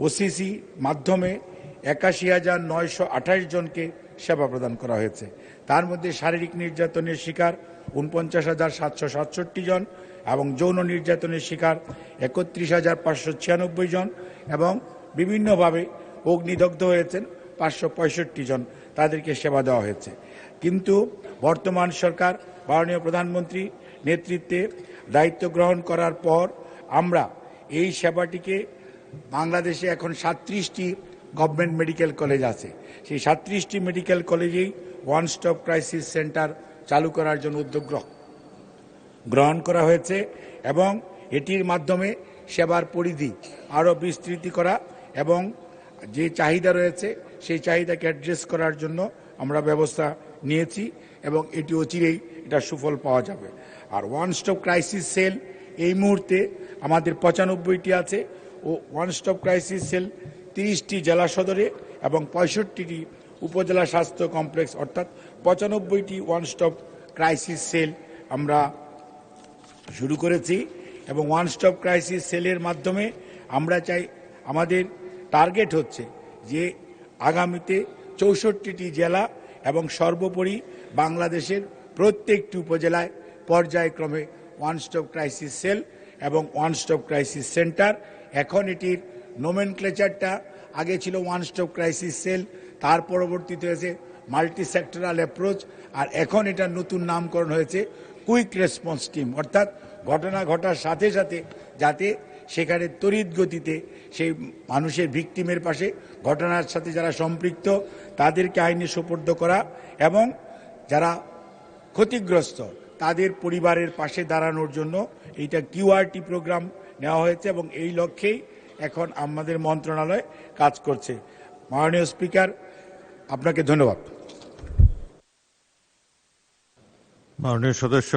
Speaker 6: ওসিসি মাধ্যমে ৮১,৯২৮ জনকে সেবা প্রদান করা হয়েছে। তার মধ্যে শারীরিক নির্যাতনের শিকার ৪৯,৭৬৭ জন এবং যৌন নির্যাতনের শিকার ৩১,৫৯৬ জন এবং বিভিন্নভাবে অগ্নিদগ্ধ হয়েছেন ৫৬৫ জন, তাদেরকে সেবা দেওয়া হয়েছে। কিন্তু বর্তমান সরকার মাননীয় প্রধানমন্ত্রী নেতৃত্বে দায়িত্ব গ্রহণ করার পর আমরা এই সেবাটিকে, বাংলাদেশে এখন ৩৭টি গভর্নমেন্ট মেডিকেল কলেজ আছে, সেই ৩৭টি মেডিকেল কলেজেই ওয়ান স্টপ ক্রাইসিস সেন্টার চালু করার জন্য উদ্যোগ গ্রহণ করা হয়েছে এবং এটির মাধ্যমে সেবার পরিধি আরও বিস্তৃতি করা এবং যে চাহিদা রয়েছে সেই চাহিদাকে অ্যাড্রেস করার জন্য আমরা ব্যবস্থা নিয়েছি এবং এটি অচিরেই এটা সুফল পাওয়া যাবে। আর ওয়ান স্টপ ক্রাইসিস সেল এই মুহূর্তে আমাদের 95টি আছে ও ওয়ান স্টপ ক্রাইসিস সেল 30টি জেলা সদরে এবং 65টি উপজেলা স্বাস্থ্য কমপ্লেক্স, অর্থাৎ 95টি ওয়ান স্টপ ক্রাইসিস সেল আমরা শুরু করেছি। এবং ওয়ান স্টপ ক্রাইসিস সেলের মাধ্যমে আমরা চাই, আমাদের টার্গেট হচ্ছে যে আগামীতে 64টি জেলা এবং সর্বোপরি বাংলাদেশের প্রত্যেকটি উপজেলায় পর্যায়ক্রমে ওয়ান স্টপ ক্রাইসিস সেল এবং ওয়ান স্টপ ক্রাইসিস সেন্টার। এখন এটির নোমেনক্লেচারটা আগে ছিল ওয়ান স্টপ ক্রাইসিস সেল, তার পরবর্তীতে হয়েছে মাল্টি সেক্টরাল অ্যাপ্রোচ, আর এখন এটার নতুন নামকরণ হয়েছে কুইক রেসপন্স টিম, অর্থাৎ ঘটনা ঘটার সাথে সাথে যাতে সেখানে তড়িৎ গতিতে সেই মানুষের ভিকটিমের পাশে, ঘটনার সাথে যারা সম্পৃক্ত তাদেরকে আইনে সোপর্দ করা এবং যারা ক্ষতিগ্রস্ত তাদের পরিবারের পাশে দাঁড়ানোর জন্য এইটা কিউআরটি প্রোগ্রাম নেওয়া হয়েছে এবং এই লক্ষ্যেই এখন আমাদের মন্ত্রণালয় কাজ করছে। মাননীয় স্পিকার, আপনাকে ধন্যবাদ।
Speaker 2: মাননীয় সদস্য,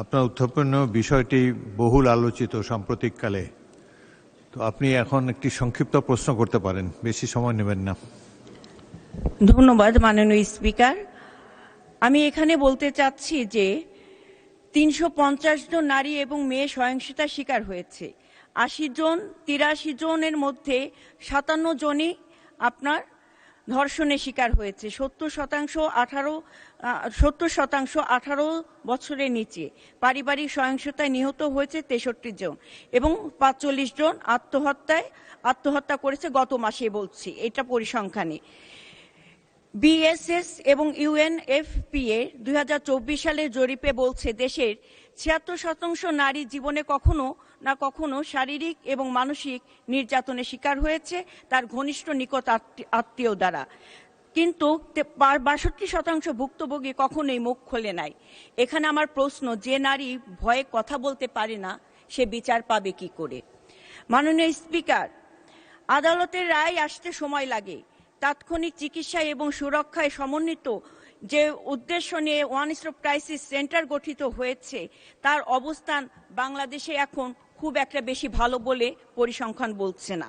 Speaker 2: আপনার উত্থাপন বিষয়টি বহুল আলোচিত সাম্প্রতিককালে, তো আপনি এখন একটি সংক্ষিপ্ত প্রশ্ন করতে পারেন, বেশি সময় নেবেন না।
Speaker 10: ধন্যবাদ মাননীয় স্পিকার। আমি এখানে বলতে চাচ্ছি যে ৩৫০ জন নারী এবং মেয়ে সহিংসতার শিকার হয়েছে। ৮৩ জনের মধ্যে ৫৭ জনই আপনার ধর্ষণের শিকার হয়েছে, 70% 18 বছরের নিচে। পারিবারিক সহিংসতায় নিহত হয়েছে 63 জন এবং 45 জন আত্মহত্যা করেছে গত মাসে, বলছি এটা পরিসংখ্যানে। বিএসএস এবং ইউএনএফপিএ 2024 সালের জরিপে বলছে দেশের 76% নারী জীবনে কখনো না কখনো শারীরিক এবং মানসিক নির্যাতনের শিকার হয়েছে তার ঘনিষ্ঠ নিকট আত্মীয় দ্বারা, কিন্তু 62% ভুক্তভোগী কখনোই মুখ খোলে নাই। এখানে আমার প্রশ্ন, যে নারী ভয়ে কথা বলতে পারে না সে বিচার পাবে কি করে? মাননীয় স্পিকার, আদালতের রায় আসতে সময় লাগে। তাৎক্ষণিক চিকিৎসা এবং সুরক্ষায় সমন্বিত যে উদ্দেশ্য নিয়ে ওয়ান স্টপ ক্রাইসিস সেন্টার গঠিত হয়েছে তার অবস্থান বাংলাদেশে এখন খুব একটা বেশি ভালো বলে পরিসংখ্যান বলছে না।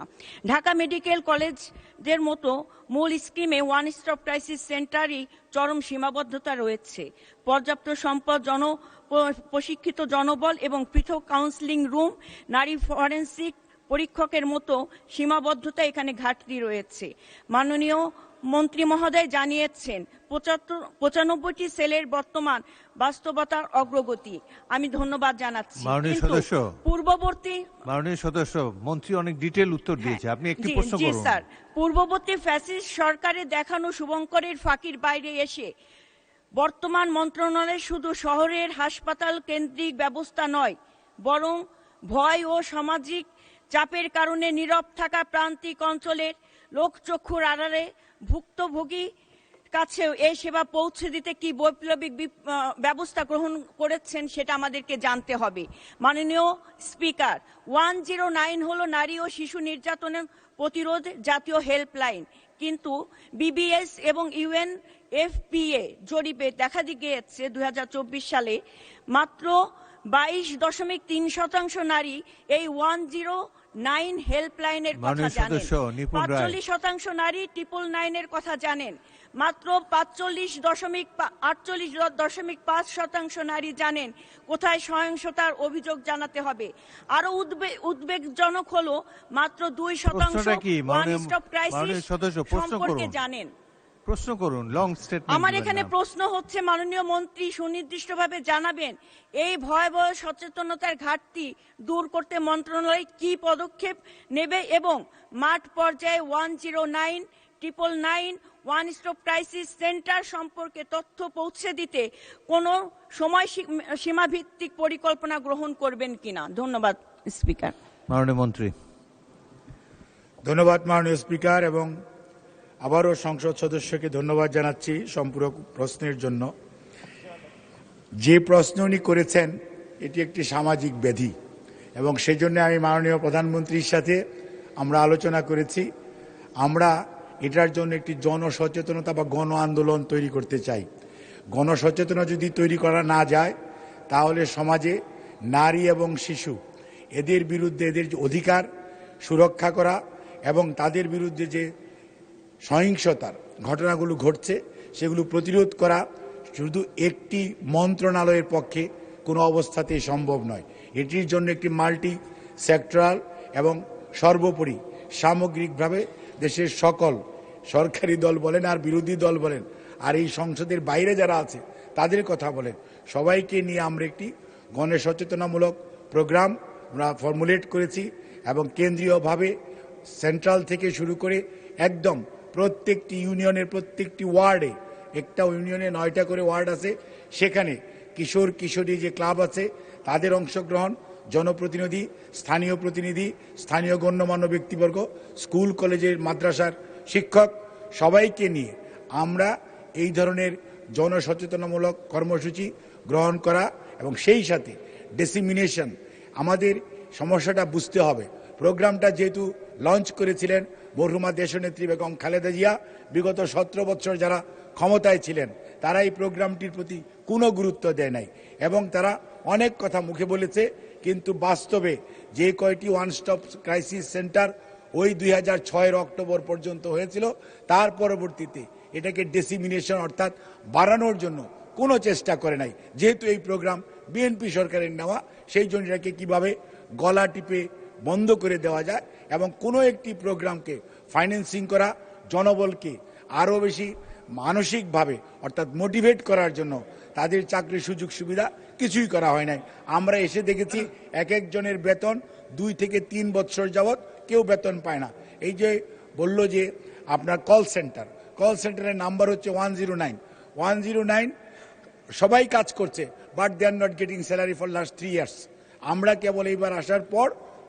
Speaker 10: ঢাকা মেডিকেল কলেজের মতো মূল স্কিমে ওয়ান স্টপ ক্রাইসিস সেন্টারই চরম সীমাবদ্ধতা রয়েছে। পর্যাপ্ত সম্পদ, প্রশিক্ষিত জনবল এবং পৃথক কাউন্সিলিং রুম, নারী ফরেন্সিক পরীক্ষকের মতো সীমাবদ্ধতা এখানে ঘাটতি রয়েছে। মাননীয় মন্ত্রী মহোদয় জানিয়েছেন 95টি সেলের বর্তমান বাস্তবতার অগ্রগতি। আমি ধন্যবাদ জানাচ্ছি।
Speaker 2: মাননীয় সদস্য মন্ত্রী অনেক ডিটেইল উত্তর দিয়েছে, আপনি একটি প্রশ্ন করুন।
Speaker 10: স্যার, পূর্ববর্তী ফ্যাসিস্ট সরকারের দেখানো শুভঙ্করের ফাঁকির বাইরে এসে বর্তমান মন্ত্রণালয় শুধু শহরের হাসপাতাল কেন্দ্রিক ব্যবস্থা নয়, বরং ভয় ও সামাজিক চাপের কারণে নীরব থাকা প্রান্তিক অঞ্চলের লোকচক্ষুর আড়ালে ভুক্তভোগী কাছেও এই সেবা পৌঁছে দিতে কি বৈপ্লবিক ব্যবস্থা গ্রহণ করেছেন সেটা আমাদেরকে জানতে হবে। মাননীয় স্পিকার, 109 হলো নারী ও শিশু নির্যাতনের প্রতিরোধ জাতীয় হেল্পলাইন, কিন্তু বিবিএস এবং ইউএনএফপিএ জরিপে দেখা গিয়েছে 2024 সালে মাত্র 22.3% নারী এই 109 হেল্পলাইনের কথা জানেন, 45% নারী 999 এর কথা জানেন, মাত্র 48.5% নারী জানেন কোথায় সহিংসতার অভিযোগ জানাতে হবে। আরো উদ্বেগজনক হলো মাত্র 2% ওয়ান স্টপ ক্রাইসিস সম্পর্কে জানেন।
Speaker 2: প্রশ্ন করুন, লং স্টেটমেন্ট।
Speaker 10: আমার এখানে প্রশ্ন হচ্ছে, মাননীয় মন্ত্রী সুনির্দিষ্টভাবে জানাবেন এই ভয়াবহ সচেতনতার ঘাটতি দূর করতে মন্ত্রণালয় কি পদক্ষেপ নেবে এবং মাঠ পর্যায়ে 109, 999 ওয়ান স্টপ ক্রাইসিস সেন্টার সম্পর্কে তথ্য পৌঁছে দিতে কোনো সময় সীমাভিত্তিক পরিকল্পনা গ্রহণ করবেন কিনা? ধন্যবাদ স্পিকার।
Speaker 2: মাননীয় মন্ত্রী।
Speaker 6: ধন্যবাদ মাননীয় স্পিকার, এবং আবারও সংসদ সদস্যকে ধন্যবাদ জানাচ্ছি সম্পূরক প্রশ্নের জন্য। যে প্রশ্ন উনি করেছেন এটি একটি সামাজিক ব্যাধি, এবং সেই জন্য আমি মাননীয় প্রধানমন্ত্রীর সাথে আমরা আলোচনা করেছি। আমরা এটার জন্য একটি জনসচেতনতা বা গণ আন্দোলন তৈরি করতে চাই। গণসচেতনতা যদি তৈরি করা না যায় তাহলে সমাজে নারী এবং শিশু এদের বিরুদ্ধে এদের অধিকার সুরক্ষা করা এবং তাদের বিরুদ্ধে যে সহিংসতার ঘটনাগুলো ঘটছে সেগুলো প্রতিরোধ করা শুধু একটি মন্ত্রণালয়ের পক্ষে কোনো অবস্থাতেই সম্ভব নয়। এটির জন্য একটি মাল্টি সেক্টরাল এবং সর্বোপরি সামগ্রিকভাবে দেশের সকল সরকারি দল বলেন আর বিরোধী দল বলেন আর এই সংসদের বাইরে যারা আছে তাদের কথা বলেন, সবাইকে নিয়ে আমরা একটি গণসচেতনামূলক প্রোগ্রাম আমরা ফর্মুলেট করেছি এবং কেন্দ্রীয়ভাবে সেন্ট্রাল থেকে শুরু করে একদম প্রত্যেকটি ইউনিয়নের প্রত্যেকটি ওয়ার্ডে, একটা ইউনিয়নে 9টা করে ওয়ার্ড আছে, সেখানে কিশোর কিশোরী যে ক্লাব আছে তাদের অংশগ্রহণ, জনপ্রতিনিধি, স্থানীয় প্রতিনিধি, স্থানীয় গণ্যমান্য ব্যক্তিবর্গ, স্কুল কলেজের মাদ্রাসার শিক্ষক সবাইকে নিয়ে আমরা এই ধরনের জনসচেতনামূলক কর্মসূচি গ্রহণ করা এবং সেই সাথে ডিসিমিনেশন। আমাদের সমস্যাটা বুঝতে হবে। প্রোগ্রামটা যেহেতু লঞ্চ করেছিলেন মরহুমা দেশনেত্রী বেগম খালেদা জিয়া, বিগত 17 বছর যারা ক্ষমতায় ছিলেন তারা এই প্রোগ্রামটির প্রতি কোনো গুরুত্ব দেয় নাই এবং তারা অনেক কথা মুখে বলেছে, কিন্তু বাস্তবে যে কয়টি ওয়ান স্টপ ক্রাইসিস সেন্টার ওই 2006 অক্টোবর পর্যন্ত হয়েছিল তার পরবর্তীতে এটাকে ডিসিমিনেশন অর্থাৎ বাড়ানোর জন্য কোনো চেষ্টা করে নাই। যেহেতু এই প্রোগ্রাম বিএনপি সরকারের নেওয়া, সেই জন্য এটাকে কীভাবে গলা টিপে বন্ধ করে দেওয়া যায় এবং কোনো একটি প্রোগ্রামকে ফাইন্যান্সিং করা, জনবলকে আরও বেশি মানসিকভাবে অর্থাৎ মোটিভেট করার জন্য তাদের চাকরির সুযোগ সুবিধা কিছুই করা হয় নাই। আমরা এসে দেখেছি এক একজনের বেতন 2 থেকে 3 বছর যাবৎ কেউ বেতন পায় না। এই যে বলল যে আপনার কল সেন্টারের নাম্বার হচ্ছে 109 সবাই কাজ করছে, but they are not getting salary for last 3 years. আমরা কেবল এইবার আসার পর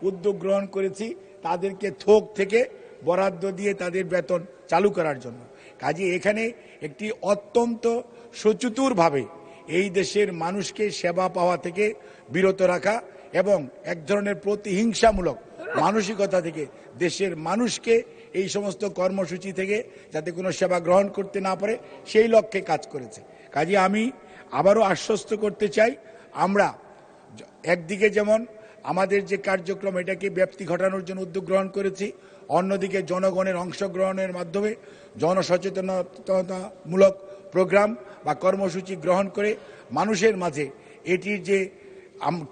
Speaker 6: উদ্যোগ গ্রহণ করেছি তাদেরকে থোক থেকে বরাদ্দ দিয়ে তাদের বেতন চালু করার জন্য। কাজে এখানে একটি অত্যন্ত সচেতনভাবে এই দেশের মানুষকে সেবা পাওয়া থেকে বিরত রাখা এবং এক ধরনের প্রতিহিংসামূলক মানসিকতা থেকে দেশের মানুষকে এই সমস্ত কর্মসূচি থেকে যাতে কোনো সেবা গ্রহণ করতে না পারে সেই লক্ষ্যে কাজ করেছে। কাজে আমি আবারও আশ্বস্ত করতে চাই, আমরা একদিকে যেমন আমাদের যে কার্যক্রম এটাকে ব্যাপ্তি ঘটানোর জন্য উদ্যোগ গ্রহণ করেছি, অন্যদিকে জনগণের অংশগ্রহণের মাধ্যমে জনসচেতনতামূলক প্রোগ্রাম বা কর্মসূচি গ্রহণ করে মানুষের মাঝে এটির যে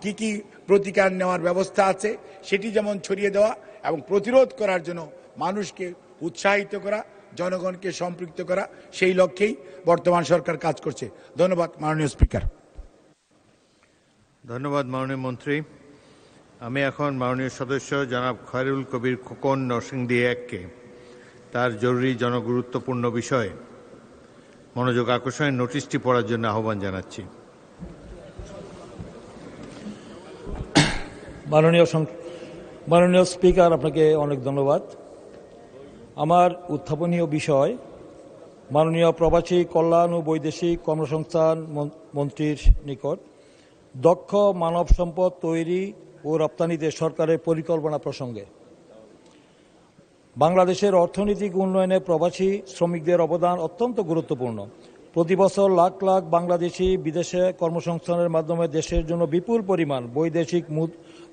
Speaker 6: কি কি প্রতিকার নেওয়ার ব্যবস্থা আছে সেটি যেমন ছড়িয়ে দেওয়া এবং প্রতিরোধ করার জন্য মানুষকে উৎসাহিত করা, জনগণকে সম্পৃক্ত করা, সেই লক্ষ্যেই বর্তমান সরকার কাজ করছে। ধন্যবাদ মাননীয় স্পিকার।
Speaker 2: ধন্যবাদ মাননীয় মন্ত্রী। আমি এখন মাননীয় সদস্য জনাব খয়রুল কবির খোকন নরসিংদী এককে তার জরুরি জনগুরুত্বপূর্ণ বিষয়ে মনোযোগ আকর্ষণের নোটিশটি পড়ার জন্য আহ্বান জানাচ্ছি।
Speaker 11: মাননীয় স্পিকার, আপনাকে অনেক ধন্যবাদ। আমার উত্থাপনীয় বিষয় মাননীয় প্রবাসী কল্যাণ ও বৈদেশিক কর্মসংস্থান মন্ত্রীর নিকট দক্ষ মানব সম্পদ তৈরি ও রপ্তানিতে সরকারের পরিকল্পনা প্রসঙ্গে। বাংলাদেশের অর্থনৈতিক উন্নয়নে প্রবাসী শ্রমিকদের অবদান অত্যন্ত গুরুত্বপূর্ণ। প্রতি বছর লাখ লাখ বাংলাদেশি বিদেশে কর্মসংস্থানের মাধ্যমে দেশের জন্য বিপুল পরিমাণ বৈদেশিক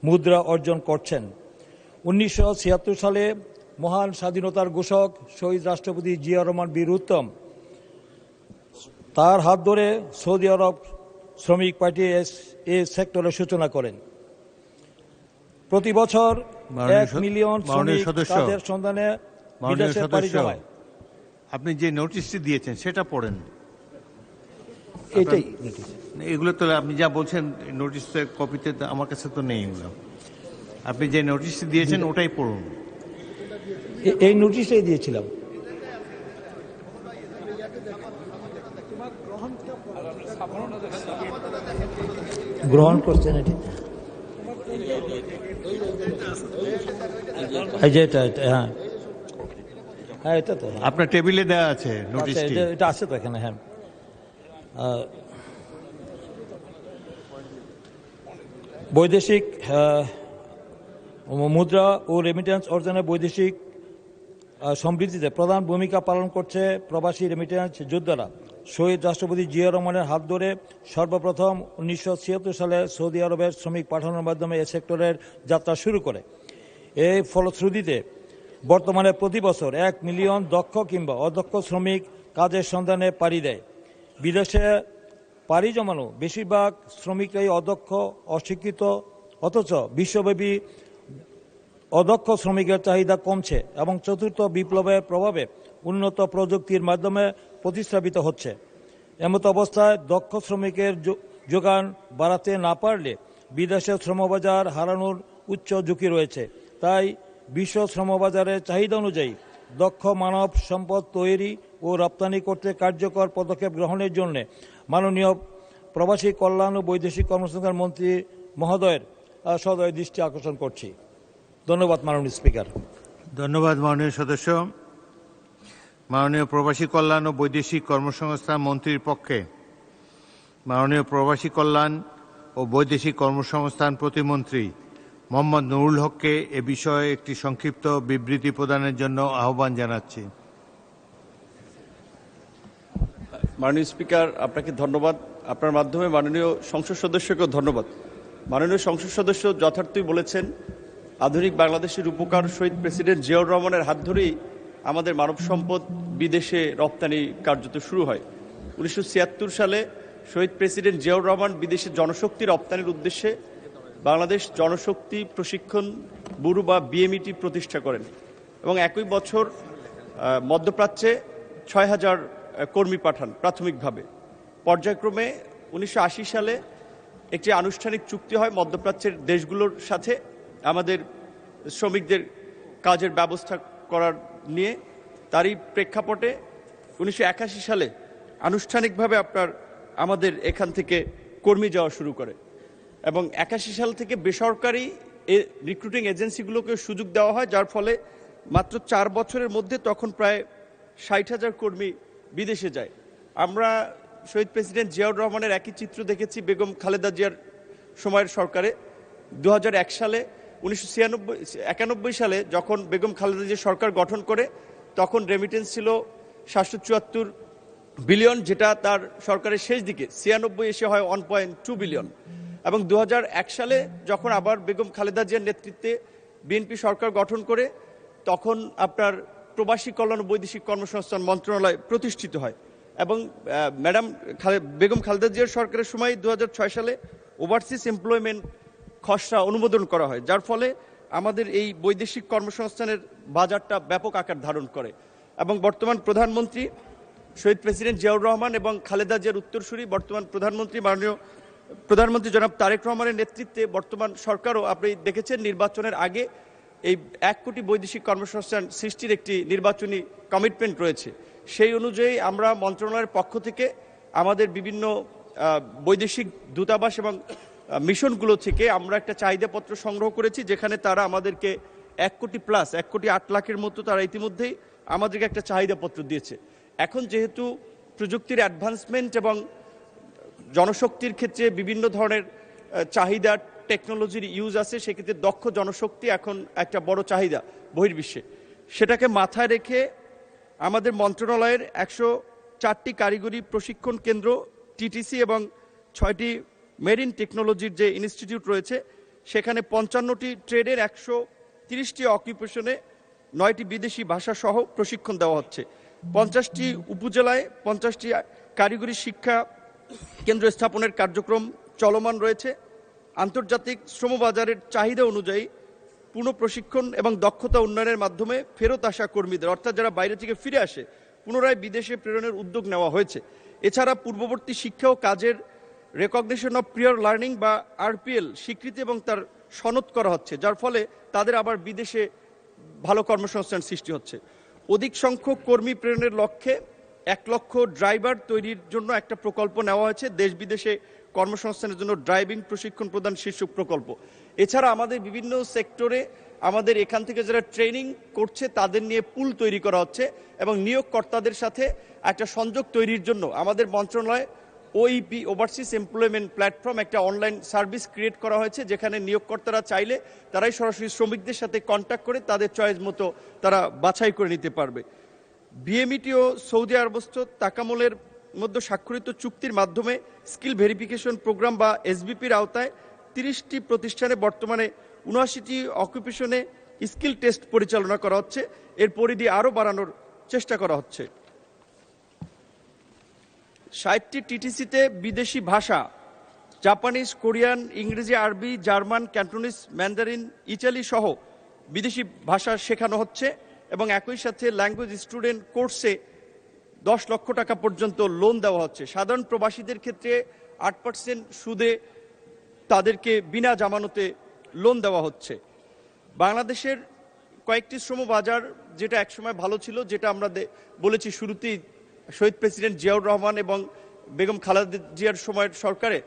Speaker 11: মুদ্রা অর্জন করছেন। 1976 সালে মহান স্বাধীনতার ঘোষক শহীদ রাষ্ট্রপতি জিয়া রহমান বীর উত্তম তার হাত ধরে সৌদি আরব শ্রমিক পাঠিয়ে এই সেক্টরের সূচনা করেন। প্রতি বছর 1 মিলিয়ন শ্রমিক কাজের সন্ধানে বিদেশে পাড়ি জমায়।
Speaker 2: আপনি যে নোটিশটি দিয়েছেন সেটা পড়েন।
Speaker 11: এটাই
Speaker 2: এগুলো তো আপনি যা বলছেন নোটিশের কপিতে আমার কাছে তো নেই এগুলো। আপনি যে নোটিশটি দিয়েছেন ওটাই পড়ুন।
Speaker 11: এই নোটিশটাই দিয়েছিলাম। গ্রহণ করছেন এটি? হ্যাঁ হ্যাঁ, এটা তো
Speaker 2: আপনার টেবিলে দেওয়া আছে নোটিশটি।
Speaker 11: এটা আছে তো এখানে। হ্যাঁ, বৈদেশিক মুদ্রা ও রেমিটেন্স অর্জনে বৈদেশিক সমৃদ্ধিতে প্রধান ভূমিকা পালন করছে প্রবাসী রেমিটেন্স যোদ্ধারা। শহীদ রাষ্ট্রপতি জিয়া রহমানের হাত ধরে সর্বপ্রথম 1976 সালে সৌদি আরবের শ্রমিক পাঠানোর মাধ্যমে এ সেক্টরের যাত্রা শুরু করে। এই ফলশ্রুতিতে বর্তমানে প্রতি বছর 1 মিলিয়ন দক্ষ কিংবা অদক্ষ শ্রমিক কাজের সন্ধানে পাড়ি দেয়। বিদেশে পাড়ি জমানো বেশিরভাগ শ্রমিকরাই অদক্ষ, অশিক্ষিত, অথচ বিশ্বব্যাপী অদক্ষ শ্রমিকের চাহিদা কমছে এবং চতুর্থ বিপ্লবের প্রভাবে উন্নত প্রযুক্তির মাধ্যমে প্রতিস্থাপিত হচ্ছে। এমত অবস্থায় দক্ষ শ্রমিকের যোগান বাড়াতে না পারলে বিদেশের শ্রমবাজার হারানোর উচ্চ ঝুঁকি রয়েছে। তাই বিশ্ব শ্রমবাজারের চাহিদা অনুযায়ী দক্ষ মানব সম্পদ তৈরি ও রপ্তানি করতে কার্যকর পদক্ষেপ গ্রহণের জন্য মাননীয় প্রবাসী কল্যাণ ও বৈদেশিক কর্মসংস্থান মন্ত্রী মহোদয়ের সদয় দৃষ্টি আকর্ষণ করছি। ধন্যবাদ মাননীয় স্পিকার।
Speaker 2: ধন্যবাদ মাননীয় সদস্য। মাননীয় প্রবাসী কল্যাণ ও বৈদেশিক কর্মসংস্থান মন্ত্রীর পক্ষে মাননীয় প্রবাসী কল্যাণ ও বৈদেশিক কর্মসংস্থান প্রতিমন্ত্রী মোহাম্মদ নুরুল হককে এ বিষয়ে একটি সংক্ষিপ্ত বিবৃতি প্রদানের জন্য আহ্বান জানাচ্ছি।
Speaker 12: মাননীয় স্পিকার, আপনাকে ধন্যবাদ। আপনার মাধ্যমে মাননীয় সংসদ সদস্যকেও ধন্যবাদ। মাননীয় সংসদ সদস্য যথার্থই বলেছেন, আধুনিক বাংলাদেশের উপকার শহীদ প্রেসিডেন্ট জিয়াউর রহমানের হাত ধরেই আমাদের মানব সম্পদ বিদেশে রপ্তানি কার্যত শুরু হয়। 1976 সালে শহীদ প্রেসিডেন্ট জিয়াউর রহমান বিদেশে জনশক্তি রপ্তানির উদ্দেশ্যে বাংলাদেশ জনশক্তি প্রশিক্ষণ ব্যুরো বা বিএমইটি প্রতিষ্ঠা করেন এবং একই বছর মধ্যপ্রাচ্যে 6,000 কর্মী পাঠান প্রাথমিকভাবে। পর্যায়ক্রমে 1980 সালে একটি আনুষ্ঠানিক চুক্তি হয় মধ্যপ্রাচ্যের দেশগুলোর সাথে আমাদের শ্রমিকদের কাজের ব্যবস্থা করার নিয়ে। তারই প্রেক্ষাপটে 1981 সালে আনুষ্ঠানিকভাবে আমাদের এখান থেকে কর্মী যাওয়া শুরু করে এবং 81 সাল থেকে বেসরকারি রিক্রুটিং এজেন্সিগুলোকে সুযোগ দেওয়া হয়, যার ফলে মাত্র 4 বছরের মধ্যে তখন প্রায় 60,000 কর্মী বিদেশে যায়। আমরা শহীদ প্রেসিডেন্ট জিয়াউর রহমানের একই চিত্র দেখেছি বেগম খালেদা জিয়ার সময়ের সরকারে। 2001 সালে 1991 সালে যখন বেগম খালেদা জিয়া সরকার গঠন করে তখন রেমিটেন্স ছিল 774 বিলিয়ন, যেটা তার সরকারের শেষ দিকে 96 এসে হয় 1.2 বিলিয়ন। এবং 2001 সালে যখন আবার বেগম খালেদা জিয়ার নেতৃত্বে বিএনপি সরকার গঠন করে তখন প্রবাসী কল্যাণ ও বৈদেশিক কর্মসংস্থান মন্ত্রণালয় প্রতিষ্ঠিত হয় এবং বেগম খালেদা জিয়ার সরকারের সময় 2006 সালে ওভারসিজ এমপ্লয়মেন্ট খসড়া অনুমোদন করা হয়, যার ফলে আমাদের এই বৈদেশিক কর্মসংস্থানের বাজারটা ব্যাপক আকার ধারণ করে। এবং বর্তমান প্রধানমন্ত্রী শহীদ প্রেসিডেন্ট জিয়াউর রহমান এবং খালেদা জিয়ার উত্তরসূরি বর্তমান মাননীয় প্রধানমন্ত্রী জনাব তারেক রহমানের নেতৃত্বে বর্তমান সরকারও আপনি দেখেছেন নির্বাচনের আগে এই 1 কোটি বৈদেশিক কর্মসংস্থান সৃষ্টির একটি নির্বাচনী কমিটমেন্ট রয়েছে। সেই অনুযায়ী আমরা মন্ত্রণালয়ের পক্ষ থেকে আমাদের বিভিন্ন বৈদেশিক দূতাবাস এবং মিশনগুলো থেকে আমরা একটা চাহিদাপত্র সংগ্রহ করেছি, যেখানে তারা আমাদেরকে 1 কোটি প্লাস 1 কোটি 8 লাখের মতো তারা ইতিমধ্যেই আমাদেরকে একটা চাহিদাপত্র দিয়েছে। এখন যেহেতু প্রযুক্তির অ্যাডভান্সমেন্ট এবং জনশক্তির ক্ষেত্রে বিভিন্ন ধরনের চাহিদা টেকনোলজির ইউজ আছে, সেক্ষেত্রে দক্ষ জনশক্তি এখন একটা বড় চাহিদা বহির্বিশ্বে। সেটাকে মাথায় রেখে আমাদের মন্ত্রণালয়ের 104টি কারিগরি প্রশিক্ষণ কেন্দ্র টিটিসি এবং 6টি মেরিন টেকনোলজির যে ইনস্টিটিউট রয়েছে সেখানে 55টি ট্রেডের 130টি অকুপেশনে 9টি বিদেশি ভাষা সহ প্রশিক্ষণ দেওয়া হচ্ছে। 50টি উপজেলায় 50টি কারিগরি শিক্ষা কেন্দ্র স্থাপনের কার্যক্রম চলমান রয়েছে। আন্তর্জাতিক শ্রমবাজারের চাহিদা অনুযায়ী পুনঃ প্রশিক্ষণ এবং দক্ষতা উন্নয়নের মাধ্যমে ফেরত আসা কর্মীদের, অর্থাৎ যারা বাইরে থেকে ফিরে আসে, পুনরায় বিদেশে প্রেরণের উদ্যোগ নেওয়া হয়েছে। এছাড়া পূর্ববর্তী শিক্ষা ও কাজের রেকগনিশন অফ প্রিয়র লার্নিং বা আরপিএল স্বীকৃতি এবং তার সনদ করা হচ্ছে, যার ফলে তাদের আবার বিদেশে ভালো কর্মসংস্থান সৃষ্টি হচ্ছে। অধিক সংখ্যক কর্মী প্রেরণের লক্ষ্যে 1 লক্ষ ড্রাইভার তৈরির জন্য একটা প্রকল্প নেওয়া হয়েছে, দেশ বিদেশে কর্মসংস্থানের জন্য ড্রাইভিং প্রশিক্ষণ প্রদান শীর্ষক প্রকল্প। এছাড়া আমাদের বিভিন্ন সেক্টরে আমাদের এখান থেকে যারা ট্রেনিং করছে তাদের নিয়ে পুল তৈরি করা হচ্ছে এবং নিয়োগকর্তাদের সাথে একটা সংযোগ তৈরির জন্য আমাদের মন্ত্রণালয় ওইপি ওভারসিজ এমপ্লয়মেন্ট প্ল্যাটফর্ম একটা অনলাইন সার্ভিস ক্রিয়েট করা হয়েছে, যেখানে নিয়োগকর্তারা চাইলে তারাই সরাসরি শ্রমিকদের সাথে কন্ট্যাক্ট করে তাদের চয়েস মতো তারা বাছাই করে নিতে পারবে। বিএমইটি ও সৌদি আরবস্থ তাকামলের মধ্যে স্বাক্ষরিত চুক্তির মাধ্যমে স্কিল ভেরিফিকেশন প্রোগ্রাম বা এসবিপির আওতায় 30টি প্রতিষ্ঠানে বর্তমানে 79টি অকুপেশনে স্কিল টেস্ট পরিচালনা করা হচ্ছে। এর পরিধি আরও বাড়ানোর চেষ্টা করা হচ্ছে। 60টি টিটিসিতে বিদেশি ভাষা জাপানিজ, কোরিয়ান, ইংরেজি, আরবি, জার্মান, ক্যান্টোনিজ, ম্যান্ডারিন, ইতালি সহ বিদেশি ভাষা শেখানো হচ্ছে এবং একই সাথে ল্যাঙ্গুয়েজ স্টুডেন্ট কোর্সে 10 লক্ষ টাকা পর্যন্ত লোন দেওয়া হচ্ছে। সাধারণ প্রবাসীদের ক্ষেত্রে 8% সুদে তাদেরকে বিনা জামানতে লোন দেওয়া হচ্ছে। বাংলাদেশের কয়েকটি শ্রম বাজার যেটা একসময় ভালো ছিল, যেটা আমরা বলেছি শুরুতেই শহীদ প্রেসিডেন্ট জিয়াউর রহমান এবং বেগম খালেদা জিয়ার সময়ের সরকারে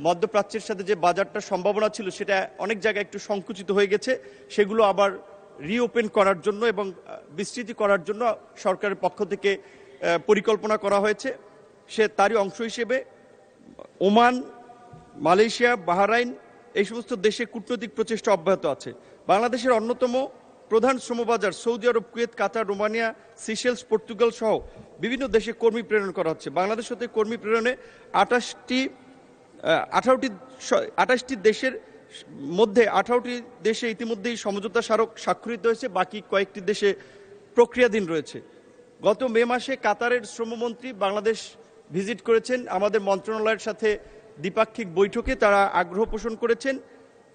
Speaker 12: মধ্যপ্রাচ্যের সাথে যে বাজারটার সম্ভাবনা ছিল সেটা অনেক জায়গায় একটু সংকুচিত হয়ে গেছে। সেগুলো আবার রিওপেন করার জন্য এবং বিস্তৃতি করার জন্য সরকারের পক্ষ থেকে পরিকল্পনা করা হয়েছে। তারই অংশ হিসেবে ওমান, মালয়েশিয়া, বাহরাইন এই সমস্ত দেশে কূটনৈতিক প্রচেষ্টা অব্যাহত আছে। বাংলাদেশের অন্যতম প্রধান শ্রমবাজার সৌদি আরব, কুয়েত, কাতার, রোমানিয়া, সিশেলস, পর্তুগাল সহ বিভিন্ন দেশে কর্মী প্রেরণ করা হচ্ছে। বাংলাদেশ হতে কর্মী প্রেরণে 28টি দেশের মধ্যে 18টি দেশে ইতিমধ্যেই সমঝোতা স্মারক স্বাক্ষরিত হয়েছে, বাকি কয়েকটি দেশে প্রক্রিয়াধীন রয়েছে। গত মে মাসে কাতারের শ্রমমন্ত্রী বাংলাদেশ ভিজিট করেছেন। আমাদের মন্ত্রণালয়ের সাথে দ্বিপাক্ষিক বৈঠকে তারা আগ্রহ পোষণ করেছেন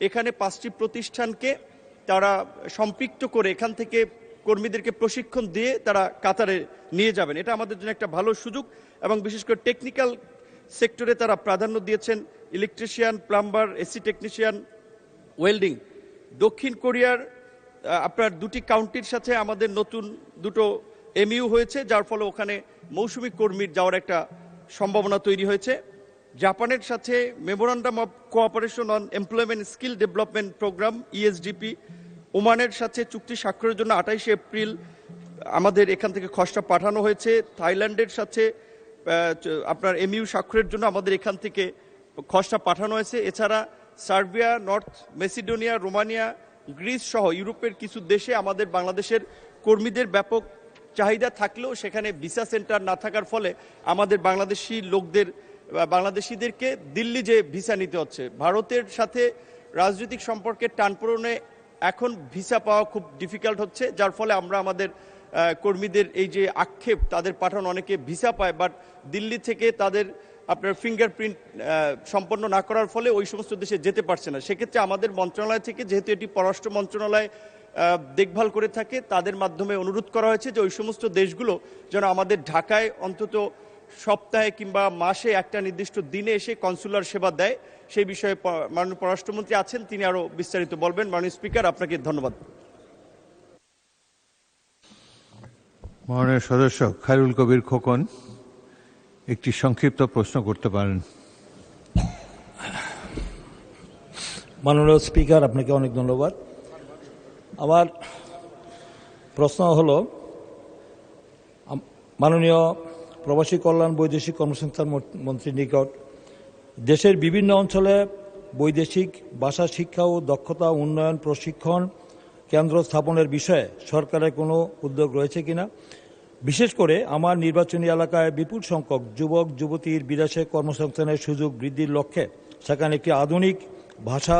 Speaker 12: এখানে 5টি প্রতিষ্ঠানকে তারা সম্পৃক্ত করে এখান থেকে কর্মীদেরকে প্রশিক্ষণ দিয়ে তারা কাতারে নিয়ে যাবেন। এটা আমাদের জন্য একটা ভালো সুযোগ এবং বিশেষ করে টেকনিক্যাল সেক্টরে তারা প্রাধান্য দিয়েছেন। Electrician, plumber, AC technician, welding. দক্ষিণ কোরিয়ার আপনার দুটি কাউন্টির সাথে আমাদের নতুন দুটো এমইউ হয়েছে, যার ফলে ওখানে মৌসুমী কর্মীর যাওয়ার একটা সম্ভাবনা তৈরি হয়েছে। জাপানের সাথে memorandum of cooperation on employment skill development program ESDP. ওমানের সাথে চুক্তি স্বাক্ষরের জন্য 28 এপ্রিল আমাদের এখান থেকে খসড়া পাঠানো হয়েছে। থাইল্যান্ডের সাথে আপনার এমইউ স্বাক্ষরের জন্য আমাদের এখান থেকে খসড়া পাঠানো হয়েছে। এছাড়া Serbia, north Macedonia, Romania, Greece সহ ইউরোপের কিছু দেশে আমাদের বাংলাদেশের কর্মীদের ব্যাপক চাহিদা থাকলেও সেখানে ভিসা সেন্টার না থাকার ফলে আমাদের বাংলাদেশিদেরকে দিল্লি যে ভিসা নিতে হচ্ছে। ভারতের সাথে রাজনৈতিক সম্পর্কের টানপোড়েনে এখন ভিসা পাওয়া খুব ডিফিকাল্ট হচ্ছে, যার ফলে আমরা আমাদের কর্মীদের এই যে আক্ষেপ, তাদের পাঠানো অনেকে ভিসা পায় বাট দিল্লি থেকে তাদের আপনার ফিঙ্গারপ্রিন্ট সম্পন্ন না করার ফলে ওই সমস্ত দেশে যেতে পারছে না। সেক্ষেত্রে আমাদের মন্ত্রণালয় থেকে, যেহেতু এটি পররাষ্ট্র মন্ত্রণালয় দেখভাল করে থাকে, তাদের মাধ্যমে অনুরোধ করা হয়েছে যে ওই সমস্ত দেশগুলো যেন আমাদের ঢাকায় অন্তত সপ্তাহে কিংবা মাসে একটা নির্দিষ্ট দিনে এসে কনসুলার সেবা দেয়। সেই বিষয়ে মাননীয় পররাষ্ট্রমন্ত্রী আছেন, তিনি আরো বিস্তারিত বলবেন। মাননীয় স্পিকার, আপনাকে ধন্যবাদ।
Speaker 2: মাননীয় সদস্য খায়রুল কবির খোকন একটি সংক্ষিপ্ত প্রশ্ন করতে পারেন।
Speaker 11: মাননীয় স্পিকার, আপনাকে অনেক ধন্যবাদ। আমার প্রশ্ন হলো, মাননীয় প্রবাসী কল্যাণ বৈদেশিক কর্মসংস্থান মন্ত্রীর নিকট দেশের বিভিন্ন অঞ্চলে বৈদেশিক ভাষা শিক্ষা ও দক্ষতা উন্নয়ন প্রশিক্ষণ কেন্দ্র স্থাপনের বিষয়ে সরকারের কোনো উদ্যোগ রয়েছে কিনা? বিশেষ করে আমার নির্বাচনী এলাকায় বিপুল সংখ্যক যুবক যুবতীর বিদেশে কর্মসংস্থানের সুযোগ বৃদ্ধির লক্ষ্যে সেখানে একটি আধুনিক ভাষা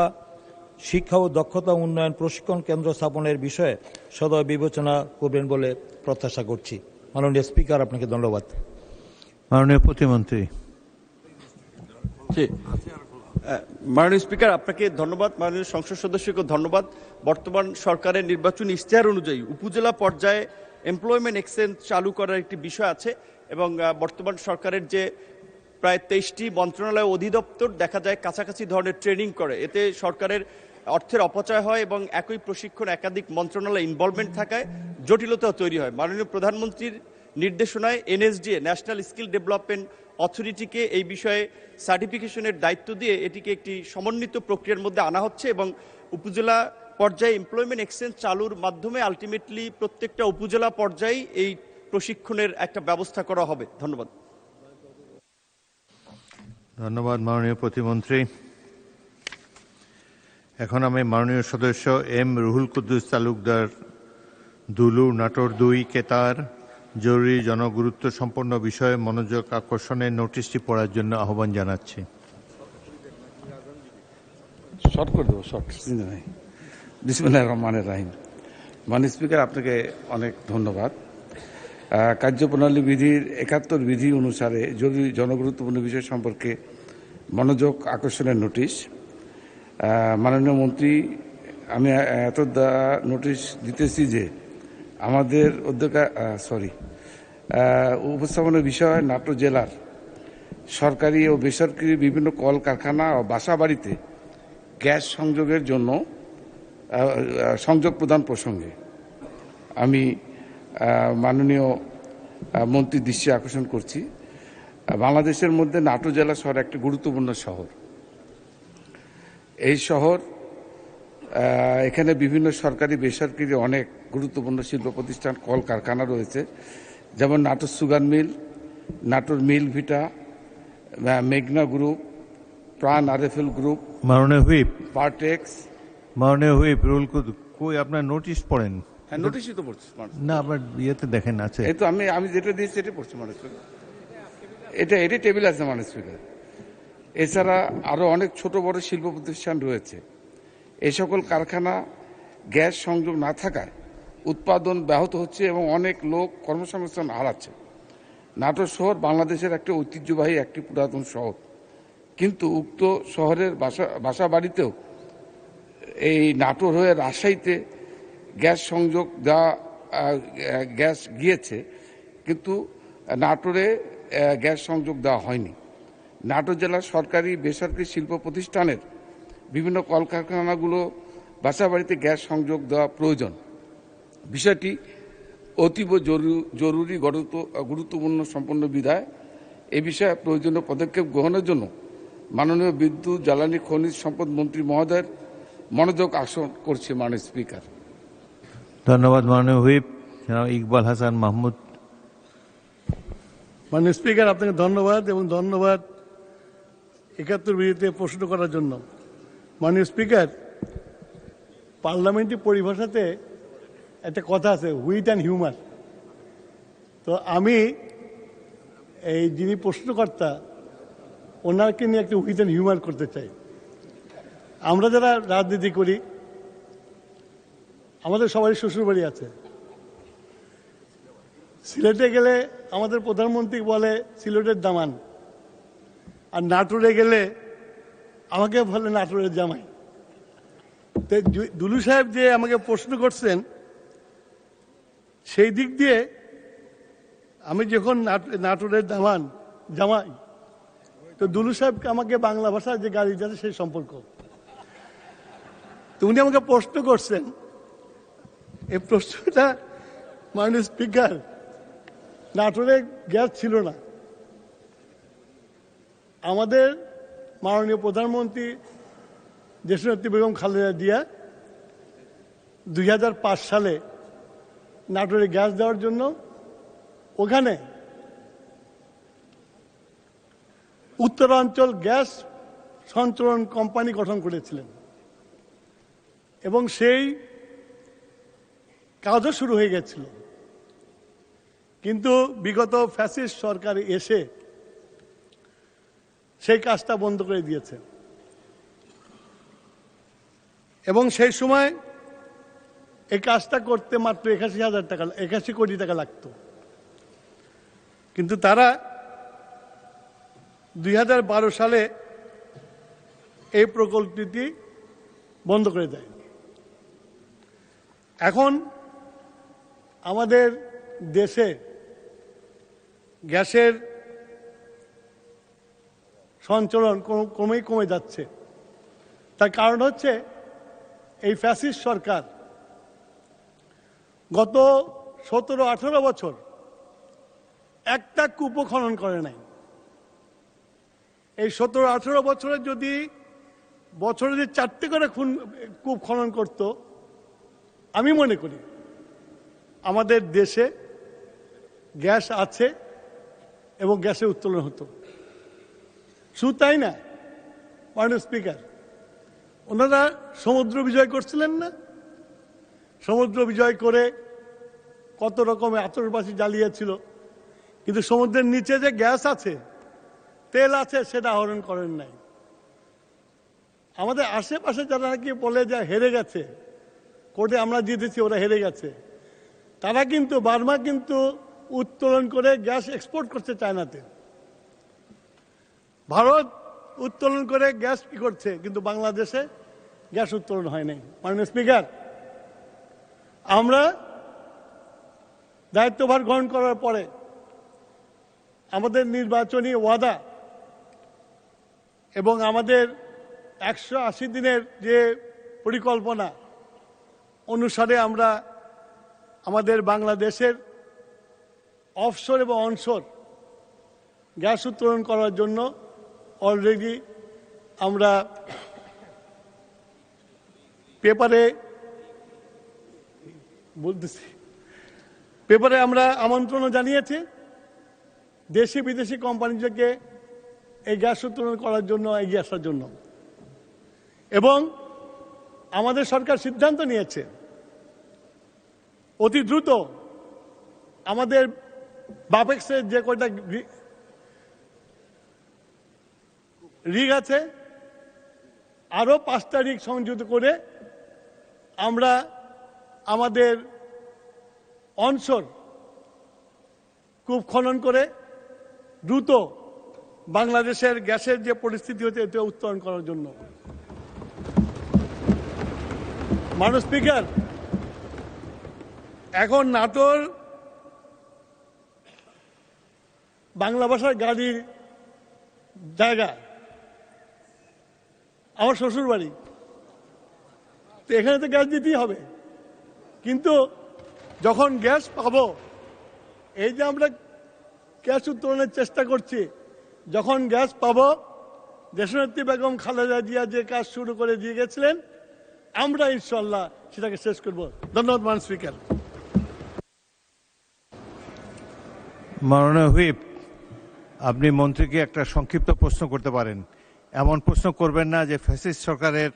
Speaker 11: শিক্ষা ও দক্ষতা উন্নয়ন প্রশিক্ষণ কেন্দ্র স্থাপনের বিষয়ে সদয় বিবেচনা করবেন বলে প্রত্যাশা করছি। মাননীয় স্পিকার, আপনাকে ধন্যবাদ।
Speaker 2: মাননীয় প্রতিমন্ত্রী।
Speaker 12: মাননীয় স্পিকার, আপনাকে ধন্যবাদ। মাননীয় সংসদ সদস্যকে ধন্যবাদ। বর্তমান সরকারের নির্বাচনী ইশতেহার অনুযায়ী উপজেলা পর্যায়ে এমপ্লয়মেন্ট এক্সচেঞ্জ চালু করার একটি বিষয় আছে এবং বর্তমান সরকারের যে প্রায় 23টি মন্ত্রণালয় অধিদপ্তর দেখা যায় কাছাকাছি ধরনের ট্রেনিং করে, এতে সরকারের অর্থের অপচয় হয় এবং একই প্রশিক্ষণ একাধিক মন্ত্রণালয় ইনভলভমেন্ট থাকায় জটিলতা তৈরি হয়। মাননীয় প্রধানমন্ত্রীর নির্দেশনায় এনএসডিএ ন্যাশনাল স্কিল ডেভেলপমেন্ট অথরিটিকে এই বিষয়ে সার্টিফিকেশনের দায়িত্ব দিয়ে এটিকে একটি সমন্বিত প্রক্রিয়ার মধ্যে আনা হচ্ছে এবং উপজেলা পর্যায়ে এমপ্লয়মেন্ট এক্সচেঞ্জ চালুর মাধ্যমে আলটিমেটলি প্রত্যেকটা উপজেলা পর্যায়ে এই প্রশিক্ষণের একটা ব্যবস্থা করা হবে। ধন্যবাদ।
Speaker 2: ধন্যবাদ মাননীয় প্রতিমন্ত্রী। এখন আমি মাননীয় সদস্য এম রুহুল কুদ্দুস তালুকদার দুলু নাটোর 2 কেতার জরুরি জনগুরুত্ব সম্পন্ন বিষয়ে মনোযোগ আকর্ষণের নোটিশটি পড়ার জন্য আহ্বান জানাচ্ছি।
Speaker 13: শর্ট করে দেবো, শর্ট নাই। বিসমিল্লাহির রহমানির রহিম। মাননীয় স্পিকার, আপনাকে অনেক ধন্যবাদ। কার্যপ্রণালী বিধির 71 বিধি অনুসারে জরুরি জনগুরুত্বপূর্ণ বিষয় সম্পর্কে মনোযোগ আকর্ষণের নোটিশ। মাননীয় মন্ত্রী, আমি এত নোটিশ দিতেছি যে আমাদের উপস্থাপনের বিষয় নাটোর জেলার সরকারি ও বেসরকারি বিভিন্ন কল কারখানা ও বাসা বাড়িতে গ্যাস সংযোগের জন্য সংযোগ প্রদান প্রসঙ্গে আমি মাননীয় মন্ত্রীর দৃষ্টি আকর্ষণ করছি। বাংলাদেশের মধ্যে নাটোর জেলা শহর একটি গুরুত্বপূর্ণ শহর। এই শহর, এখানে বিভিন্ন সরকারি বেসরকারি অনেক গুরুত্বপূর্ণ শিল্প প্রতিষ্ঠান কল কারখানা রয়েছে, যেমন নাটোর সুগার মিল, নাটোর মিল ভিটা, মেঘনা গ্রুপ, প্রাণ আরএফএল গ্রুপ,
Speaker 2: মাননীয় হুইপ
Speaker 13: পার্টেক্স।
Speaker 2: মাননীয় হুইপ রুল কই আপনার নোটিশ পড়েন?
Speaker 13: হ্যাঁ, নোটিশই তো পড়ছি
Speaker 2: না, আপনার ইয়েতে দেখেন আছে।
Speaker 13: এই তো আমি যেটা দিয়েছি সেটা পড়ছি মাননীয় স্পিকার। এটা টেবিল আছে মাননীয় স্পিকার। এছাড়া আরো অনেক ছোট বড় শিল্প প্রতিষ্ঠান রয়েছে। এই সকল কারখানা গ্যাস সংযোগ না থাকায় উৎপাদন ব্যাহত হচ্ছে এবং অনেক লোক কর্মসংস্থান হারাচ্ছে। নাটোর শহর বাংলাদেশের একটি ঐতিহ্যবাহী একটি পুরাতন শহর, কিন্তু উক্ত শহরের বাসা বাড়িতেও এই নাটোর হয়ে রাজশাহীতে গ্যাস সংযোগ দেওয়া গ্যাস গিয়েছে, কিন্তু নাটোরে গ্যাস সংযোগ দেওয়া হয়নি। নাটোর জেলার সরকারি বেসরকারি শিল্প প্রতিষ্ঠানের বিভিন্ন কলকারখানাগুলো বাসাবাড়িতে গ্যাস সংযোগ দেওয়া প্রয়োজন। বিষয়টি অতীব জরুরি গুরুত্বপূর্ণ সম্পন্ন বিধায় এ বিষয়ে প্রয়োজনীয় পদক্ষেপ গ্রহণের জন্য মাননীয় বিদ্যুৎ জ্বালানি খনিজ সম্পদ মন্ত্রী মহোদয়ের মনোযোগ আকর্ষণ করছে মাননীয় স্পিকার।
Speaker 2: ধন্যবাদ মাননীয় হুইপ ইকবাল হাসান মাহমুদ।
Speaker 8: মাননীয় স্পিকার, আপনাকে ধন্যবাদ এবং ধন্যবাদ ৭১ বিধিতে প্রশ্ন করার জন্য। মাননীয় স্পিকার, পার্লামেন্টের পরিভাষাতে একটা কথা আছে, হুইট অ্যান্ড হিউমার। তো আমি এই যিনি প্রশ্নকর্তা ওনাকে নিয়ে একটা হুইট অ্যান্ড হিউমার করতে চাই। আমরা যারা রাজনীতি করি, আমাদের সবারই শ্বশুরবাড়ি আছে। সিলেটে গেলে আমাদের প্রধানমন্ত্রী বলে সিলেটের দামান, আর নাটোরে গেলে আমাকে বলে নাটোরের জামাই। তো দুলু সাহেব যে আমাকে প্রশ্ন করছেন, সেই দিক দিয়ে আমি যখন নাটোরের জামাই, তো দুলু সাহেব আমাকে বাংলা ভাষায় যে গাড়ি যাচ্ছে সেই সম্পর্ক। তো উনি আমাকে প্রশ্ন করছেন, এই প্রশ্নটা মাননীয় স্পিকার, নাটোরে গ্যাস ছিল না। আমাদের মাননীয় প্রধানমন্ত্রী দেশনেত্রী বেগম খালেদা জিয়া 2005 সালে নাটোরে গ্যাস দেওয়ার জন্য ওখানে উত্তরাঞ্চল গ্যাস সঞ্চালন কোম্পানি গঠন করেছিলেন এবং সেই কাজও শুরু হয়ে গেছিল। কিন্তু বিগত ফ্যাসিস্ট সরকার এসে সেই কাজটা বন্ধ করে দিয়েছে এবং সেই সময় এই কাজটা করতে মাত্র 81 কোটি টাকা লাগতো। কিন্তু তারা 2012 সালে এই প্রকল্পটি বন্ধ করে দেয়। এখন আমাদের দেশে গ্যাসের সঞ্চালন ক্রমেই কমে যাচ্ছে। তার কারণ হচ্ছে এই ফ্যাসিস্ট সরকার গত 17-18 বছর একটা কূপও খনন করে নাই। এই 17-18 বছরে যদি বছরে 4টে করে কূপ খনন করত, আমি মনে করি আমাদের দেশে গ্যাস আছে এবং গ্যাসের উত্তোলন হতো। শুধু তাই না, মাননীয় স্পিকার, ওনারা সমুদ্র বিজয় করছিলেন না? সমুদ্র বিজয় করে কত রকমের আতশবাজি জ্বালিয়েছিল, কিন্তু সমুদ্রের নিচে যে গ্যাস আছে, তেল আছে, সেটা আহরণ করেন নাই। আমাদের আশেপাশে যারা নাকি বলে যে হেরে গেছে, কোর্টে আমরা জিতেছি, ওরা হেরে গেছে, তারা কিন্তু বার্মা কিন্তু উত্তোলন করে গ্যাস এক্সপোর্ট করতে চায়নাতে। ভারত উত্তোলন করে গ্যাস কি করছে, কিন্তু বাংলাদেশে গ্যাস উত্তোলন হয় নাই। মাননীয় স্পিকার, আমরা দায়িত্বভার গ্রহণ করার পরে আমাদের নির্বাচনী ওয়াদা এবং আমাদের 180 দিনের যে পরিকল্পনা অনুসারে আমরা আমাদের বাংলাদেশের অফশোর এবং অনশোর গ্যাস উত্তোলন করার জন্য অলরেডি আমরা পেপারে আমরা আমন্ত্রণও জানিয়েছি দেশি বিদেশি কোম্পানিদেরকে এই গ্যাস উত্তোলন করার জন্য এগিয়ে আসার জন্য। এবং আমাদের সরকার সিদ্ধান্ত নিয়েছে অতি দ্রুত আমাদের বাপেক্সের যে কয়টা রিগ আছে, আরো 5টা রিগ সংযুক্ত করে আমরা আমাদের অনশোর কূপ খনন করে দ্রুত বাংলাদেশের গ্যাসের যে পরিস্থিতি হচ্ছে এটা উত্তোলন করার জন্য। মাননীয় স্পিকার,
Speaker 14: এখন নাটোর বাংলা ভাষার গাড়ির জায়গা, আমার শ্বশুর বাড়ি, তো এখানে তো গ্যাস দিতেই হবে। কিন্তু যখন গ্যাস পাবো, এই যে আমরা গ্যাস উত্তোলনের চেষ্টা করছি, যখন গ্যাস পাবো, দেশনেত্রী বেগম খালেদা জিয়া যে কাজ শুরু করে দিয়ে গেছিলেন, আমরা ইনশাল্লাহ সেটাকে শেষ করব। ধন্যবাদ মাননীয় স্পিকার।
Speaker 2: মাননীয় হুইপ, আপনি মন্ত্রীকে একটা সংক্ষিপ্ত প্রশ্ন করতে পারেন। এমন প্রশ্ন করবেন না যে ফ্যাসিস্ট সরকারের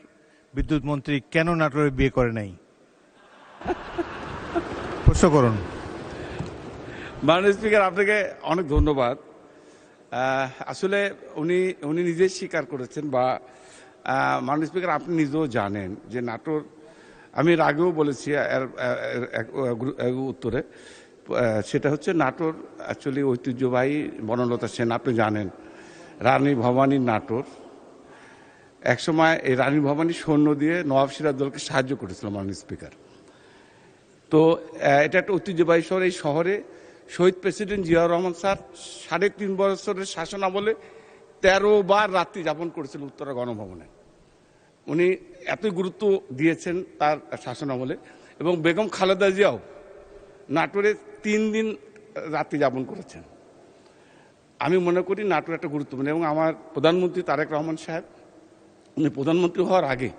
Speaker 2: বিদ্যুৎ মন্ত্রী কেন নাটোরে বিয়ে করে নাই। প্রশ্ন করুন।
Speaker 13: মাননীয় স্পিকার, আপনাকে অনেক ধন্যবাদ। আসলে উনি নিজেই স্বীকার করেছেন, বা মাননীয় স্পিকার আপনি নিজেও জানেন যে নাটোর, আমি এর আগেও বলেছি উত্তরে, সেটা হচ্ছে নাটোর অ্যাকচুয়ালি ঐতিহ্যবাহী বনলতা সেন, আপনি জানেন রানী ভবানীর নাটোর। একসময় এই রানী ভবানী সৈন্য দিয়ে নওয়াব সিরাজদৌলকে সাহায্য করেছিল মাননীয় স্পিকার। তো এটা একটা ঐতিহ্যবাহী শহর। এই শহরে শহীদ প্রেসিডেন্ট জিয়াউর রহমান স্যার 3.5 বছরের শাসন আমলে 13 বার রাত্রি যাপন করেছিল উত্তরা গণভবনে। উনি এতই গুরুত্ব দিয়েছেন তার শাসন আমলে। এবং বেগম খালেদা জিয়াও নাটোরে 3 দিন রাত্রি যাপন করেছেন। আমি মনে করি নাটোর একটা গুরুত্বপূর্ণ। এবং আমার প্রধানমন্ত্রী তারেক রহমান সাহেব, উনি প্রধানমন্ত্রী হওয়ার আগে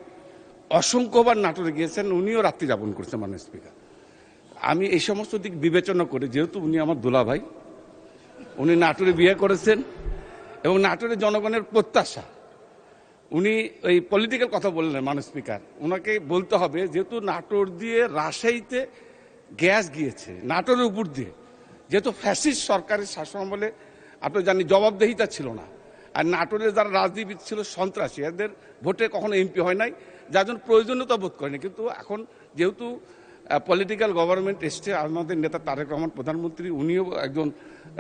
Speaker 13: অসংখ্যবার নাটোরে গিয়েছেন, উনিও রাত্রি যাপন করেছেন মাননীয় স্পিকার। আমি এই সমস্ত দিক বিবেচনা করি, যেহেতু উনি আমার দুলাভাই, উনি নাটোরে বিয়ে করেছেন এবং নাটোরের জনগণের প্রত্যাশা, উনি ওই পলিটিক্যাল কথা বললেন মাননীয় স্পিকার, ওনাকে বলতে হবে যেহেতু নাটোর দিয়ে রাজশাহীতে গ্যাস গিয়েছে, নাটোরের উপর দিয়ে, যেহেতু ফ্যাসিস্ট সরকারের শাসন আমলে আপনি জানি জবাবদেহিতা ছিল না, আর নাটোরের যারা রাজনীতিবিদ ছিল সন্ত্রাসী, এদের ভোটে কখনো এমপি হয় নাই, যার জন্য প্রয়োজনীয়তা বোধ করেনি। কিন্তু এখন যেহেতু পলিটিক্যাল গভর্নমেন্ট এসছে, আমাদের নেতা তারেক রহমান প্রধানমন্ত্রী, উনিও একজন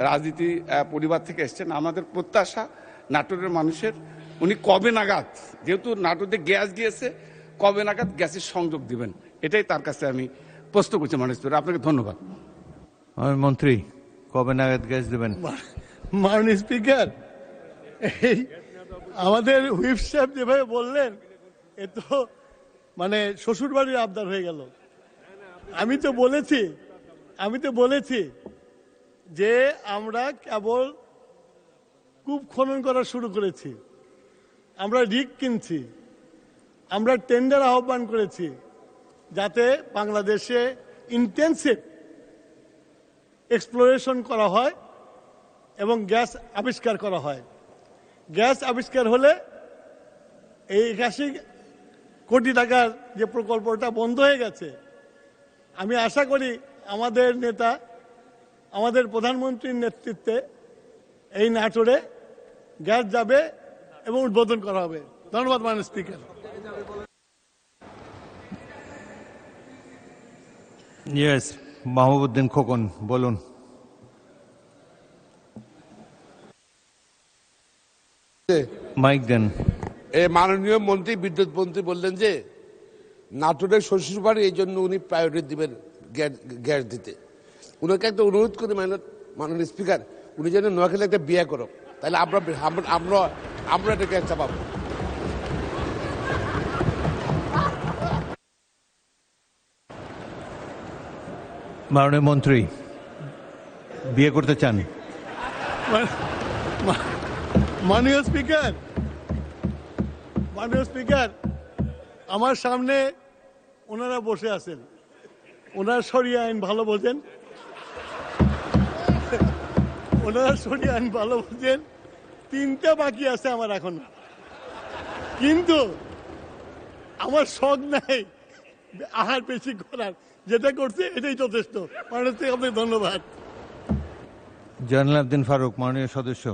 Speaker 13: রাজনীতি পরিবার থেকে এসছেন, আমাদের প্রত্যাশা নাটোরের মানুষের, উনি কবে নাগাদ, যেহেতু নাটোরে গ্যাস গিয়েছে, কবে নাগাদ গ্যাসের সংযোগ দিবেন, এটাই তার কাছে আমি প্রশ্ন করছি মাননীয় স্পিকার। আপনাকে ধন্যবাদ।
Speaker 2: মন্ত্রী, কবে নাগাদ গ্যাস দেবেন?
Speaker 14: মাননীয় স্পিকার, এই আমাদের হুইপ সাহেব যেভাবে বললেন, এ তো মানে শ্বশুর বাড়ির আবদার হয়ে গেল। আমি তো বলেছি যে আমরা কেবল কূপ খনন করা শুরু করেছি, আমরা রিগ কিনছি, আমরা টেন্ডার আহ্বান করেছি, যাতে বাংলাদেশে ইন্টেন্সিভ এক্সপ্লোরেশন করা হয় এবং গ্যাস আবিষ্কার করা হয়। গ্যাস আবিষ্কার হলে এই 81 কোটি টাকার যে প্রকল্পটা বন্ধ হয়ে গেছে, আমি আশা করি আমাদের নেতা, আমাদের প্রধানমন্ত্রীর নেতৃত্বে এই নাটোরে গ্যাস যাবে এবং উদ্বোধন করা হবে। ধন্যবাদ মাননীয় স্পিকার।
Speaker 2: ইয়েস, মাহবুবউদ্দিন খোকন, বলুন। মাইক দেন।
Speaker 15: মাননীয় মন্ত্রী, বিদ্যুৎ মন্ত্রী বললেন যে নাটোরের শ্বশুর বাড়ি, এই জন্য উনি প্রায়োরিটি দিবেন গ্যাস দিতে। উনাকে একটা অনুরোধ করি মাননীয় স্পিকার, উনি যেন নোয়াখালী একটা বিয়ে করো, তাহলে আমরা একটা গ্যাসটা পাবো।
Speaker 2: মাননীয় মন্ত্রী, বিয়ে করতে চান?
Speaker 14: মাননীয় স্পিকার, আমার সামনে ওনারা বসে আছেন, ওনারা শরিয়া আইন ভালো বোঝেন, তিনটা বাকি আছে আমার এখন, কিন্তু আমার শখ নাই আহার বেশি করার, যেটা করছে এটাই যথেষ্ট। আপনাকে ধন্যবাদ।
Speaker 2: জয়নাল আবদিন ফারুক, মাননীয় সদস্য।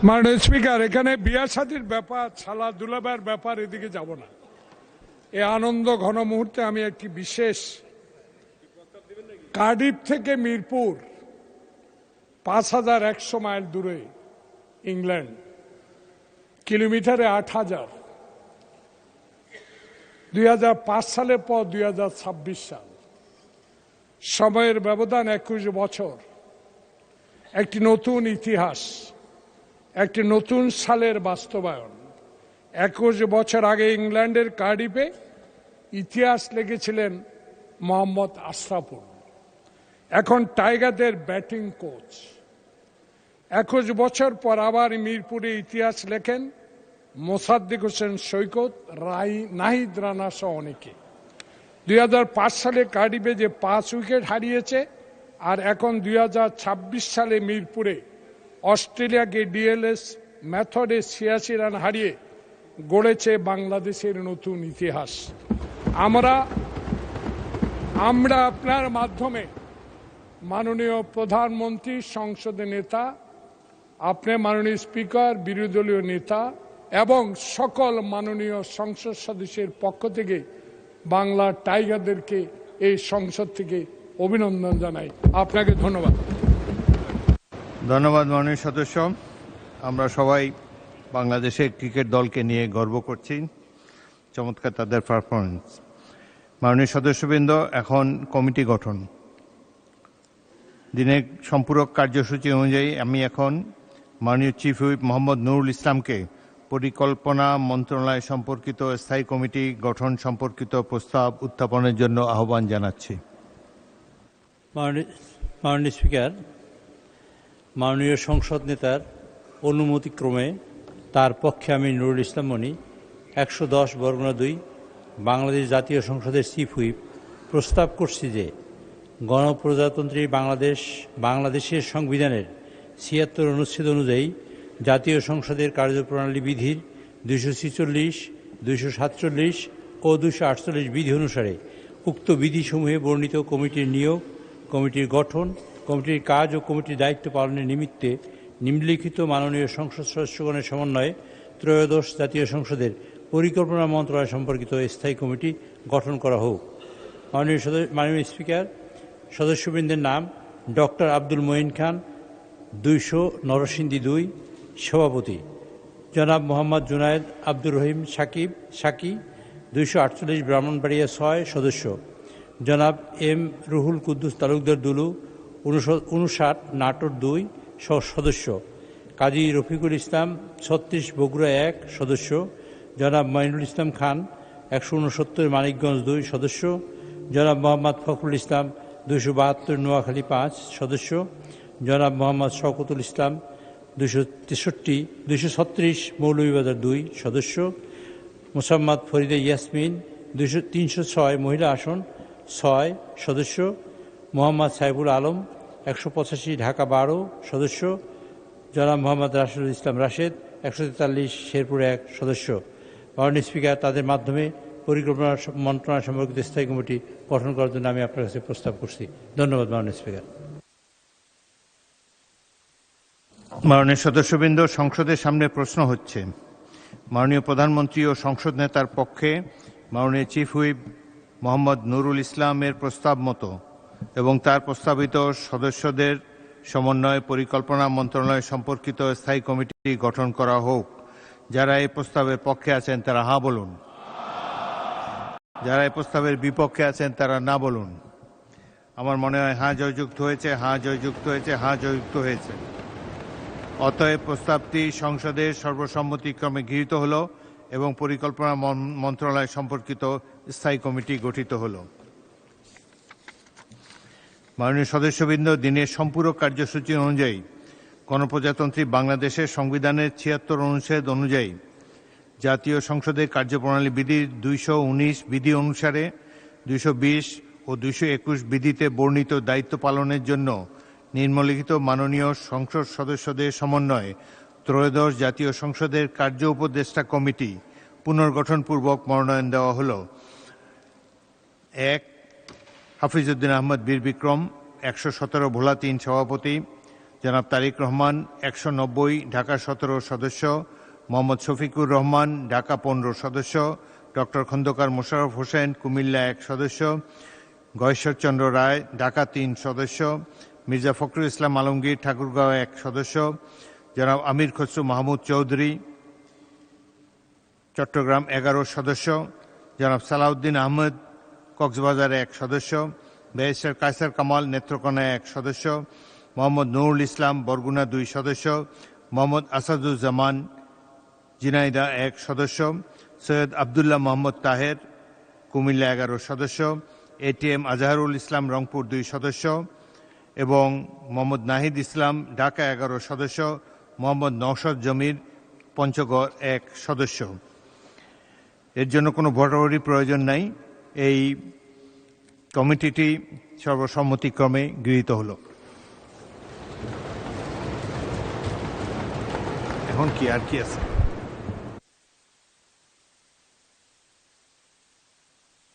Speaker 16: মাননীয় স্পিকার, এখানে বিয়া শাদীর ব্যাপার, ছালা দুলাবার ব্যাপার, এদিকে যাব না। এই আনন্দ ঘন মুহূর্তে আমি একটি বিশেষ, কার্ডিফ থেকে মিরপুর 5100 মাইল দূরে, ইংল্যান্ড, কিলোমিটারে 8000, 2005 সালের পর 2026 সাল, সময়ের ব্যবধান 21 বছর, একটি নতুন ইতিহাস, একটি নতুন সালের বাস্তবায়ন। 21 বছর আগে ইংল্যান্ডের কার্ডিফে ইতিহাস লিখেছিলেন মোহাম্মদ আশরাফুল, এখন টাইগারদের ব্যাটিং কোচ। 21 বছর পর আবার মিরপুরে ইতিহাস লেখেন মোসাদ্দেক হোসেন সৈকত, নাহিদ রানা সহ অনেকে। 2005 সালে কার্ডিফে যে 5 উইকেট হারিয়েছে, আর এখন 2026 সালে মিরপুরে অস্ট্রেলিয়াকে ডিএলএস মেথডে 86 রান হারিয়ে গড়েছে বাংলাদেশের নতুন ইতিহাস। আমরা আপনার মাধ্যমে মাননীয় প্রধানমন্ত্রী, সংসদের নেতা, আপনি মাননীয় স্পিকার, বিরোধী দলীয় নেতা এবং সকল মাননীয় সংসদ সদস্যের পক্ষ থেকে বাংলা টাইগারদেরকে এই সংসদ থেকে অভিনন্দন জানাই। আপনাকে ধন্যবাদ।
Speaker 2: ধন্যবাদ মাননীয় সদস্য। আমরা সবাই বাংলাদেশের ক্রিকেট দলকে নিয়ে গর্ব করছি, চমৎকার তাদের পারফরমেন্স। মাননীয় সদস্যবৃন্দ, এখন কমিটি গঠন। দিনের সম্পূরক কার্যসূচি অনুযায়ী আমি এখন মাননীয় চিফ হুইপ মোহাম্মদ নুরুল ইসলামকে পরিকল্পনা মন্ত্রণালয় সম্পর্কিত স্থায়ী কমিটি গঠন সম্পর্কিত প্রস্তাব উত্থাপনের জন্য আহ্বান জানাচ্ছি।
Speaker 17: মাননীয় স্পিকার, মাননীয় সংসদ নেতার অনুমতিক্রমে তার পক্ষে আমি নুরুল ইসলাম মনি 110/2 বাংলাদেশ জাতীয় সংসদের চিফ হুইপ প্রস্তাব করছি যে গণপ্রজাতন্ত্রী বাংলাদেশের সংবিধানের 76 অনুচ্ছেদ অনুযায়ী জাতীয় সংসদের কার্যপ্রণালী বিধির 246, 247 ও 248 বিধি অনুসারে উক্ত বিধিসমূহে বর্ণিত কমিটির নিয়োগ, কমিটির গঠন, কমিটির কাজ ও কমিটির দায়িত্ব পালনের নিমিত্তে নিম্নলিখিত মাননীয় সংসদ সদস্যগণের সমন্বয়ে ত্রয়োদশ জাতীয় সংসদের পরিকল্পনা মন্ত্রণালয় সম্পর্কিত স্থায়ী কমিটি গঠন করা হোক। মাননীয় স্পিকার, সদস্যবৃন্দের নাম: ডক্টর আব্দুল মঈন খান, 200 নরসিংদী 2 সভাপতি; জনাব মোহাম্মদ জুনায়েদ আব্দুর রহিম সাকি, 248 ব্রাহ্মণবাড়িয়া 6 সদস্য; জনাব এম রুহুল কুদ্দুস তালুকদার দুলু, 59 নাটোর 2 সদস্য; কাজী রফিকুল ইসলাম 36 বগুড়া 1 সদস্য; জনাব মাইনুল ইসলাম খান 169 মানিকগঞ্জ 2 সদস্য; জনাব মোহাম্মদ ফখরুল ইসলাম 272 নোয়াখালী 5 সদস্য; জনাব মোহাম্মদ শওকতুল ইসলাম 236 মৌলভীবাজার 2 সদস্য; মোসাম্মদ ফরিদা ইয়াসমিন 306 মহিলা আসন 6 সদস্য; মোহাম্মদ সাইফুল আলম 185 ঢাকা 12 সদস্য; জনাব মোহাম্মদ রাশিদুল ইসলাম রাশেদ 143 শেরপুর 1 সদস্য। মাননীয় স্পিকার, তাদের মাধ্যমে পরিকল্পনা মন্ত্রণালয় সম্পর্কিত স্থায়ী কমিটি গঠন করার জন্য আমি আপনার কাছে প্রস্তাব করছি। ধন্যবাদ মাননীয় স্পিকার।
Speaker 2: মাননীয় সদস্যবৃন্দ, সংসদের সামনে প্রশ্ন হচ্ছে। মাননীয় প্রধানমন্ত্রী ও সংসদ নেতার পক্ষে মাননীয় চিফ হুইপ মোহাম্মদ নুরুল ইসলামের প্রস্তাব মতো এবং তার প্রস্তাবিত সদস্যদের সমন্বয়ে পরিকল্পনা মন্ত্রণালয় সম্পর্কিত স্থায়ী কমিটি গঠন করা হোক। যারা এই প্রস্তাবের পক্ষে আছেন তারা হ্যাঁ বলুন, যারা এই প্রস্তাবের বিপক্ষে আছেন তারা না বলুন। আমার মনে হয় হ্যাঁ জয়যুক্ত হয়েছে, হ্যাঁ জয়যুক্ত হয়েছে, হ্যাঁ জয়যুক্ত হয়েছে। অতএব প্রস্তাবটি সংসদের সর্বসম্মতিক্রমে গৃহীত হল এবং পরিকল্পনা মন্ত্রণালয় সম্পর্কিত স্থায়ী কমিটি গঠিত হল। মাননীয় সদস্যবৃন্দ, দিনের সম্পূরক কার্যসূচি অনুযায়ী গণপ্রজাতন্ত্রী বাংলাদেশের সংবিধানের 76 অনুচ্ছেদ অনুযায়ী জাতীয় সংসদের কার্যপ্রণালী বিধির 219 বিধি অনুসারে 220 ও 221 বিধিতে বর্ণিত দায়িত্ব পালনের জন্য নিম্নলিখিত মাননীয় সংসদ সদস্যদের সমন্বয়ে ত্রয়োদশ জাতীয় সংসদের কার্য উপদেষ্টা কমিটি পুনর্গঠনপূর্বক মনোনয়ন দেওয়া হল। 1. হাফিজউদ্দিন আহমদ বীর বিক্রম 117 ভোলা 3 সভাপতি; জনাব তারিক রহমান 190 ঢাকা 17 সদস্য; মোহাম্মদ শফিকুর রহমান ঢাকা 15 সদস্য; ডক্টর খন্দকার মোশাররফ হোসেন কুমিল্লা 1 সদস্য; গয়েশ্বরচন্দ্র রায় ঢাকা 3 সদস্য; মির্জা ফখরুল ইসলাম আলমগীর ঠাকুরগাঁও 1 সদস্য; জনাব আমির খসরু মাহমুদ চৌধুরী চট্টগ্রাম 11 সদস্য; জনাব সালাউদ্দিন আহমেদ কক্সবাজারে 1 সদস্য, ব্যারিস্টার কায়সার কামাল নেত্রকোনায় 1 সদস্য, মোহাম্মদ নুরুল ইসলাম বরগুনা 2 সদস্য, মোহাম্মদ আসাদুজ্জামান ঝিনাইদহ 1 সদস্য, সৈয়দ আবদুল্লাহ মোহাম্মদ তাহের কুমিল্লা 11 সদস্য, এটিএম আজহারুল ইসলাম রংপুর 2 সদস্য এবং মোহাম্মদ নাহিদ ইসলাম ঢাকা 11 সদস্য, মোহাম্মদ নওশাদ জমির পঞ্চগড় 1 সদস্য। এর জন্য কোনো ভোটাভুটির প্রয়োজন নাই। এই কমিটিটি সর্বসম্মতিক্রমে গৃহীত হলো। এখন কি আর কি আছে?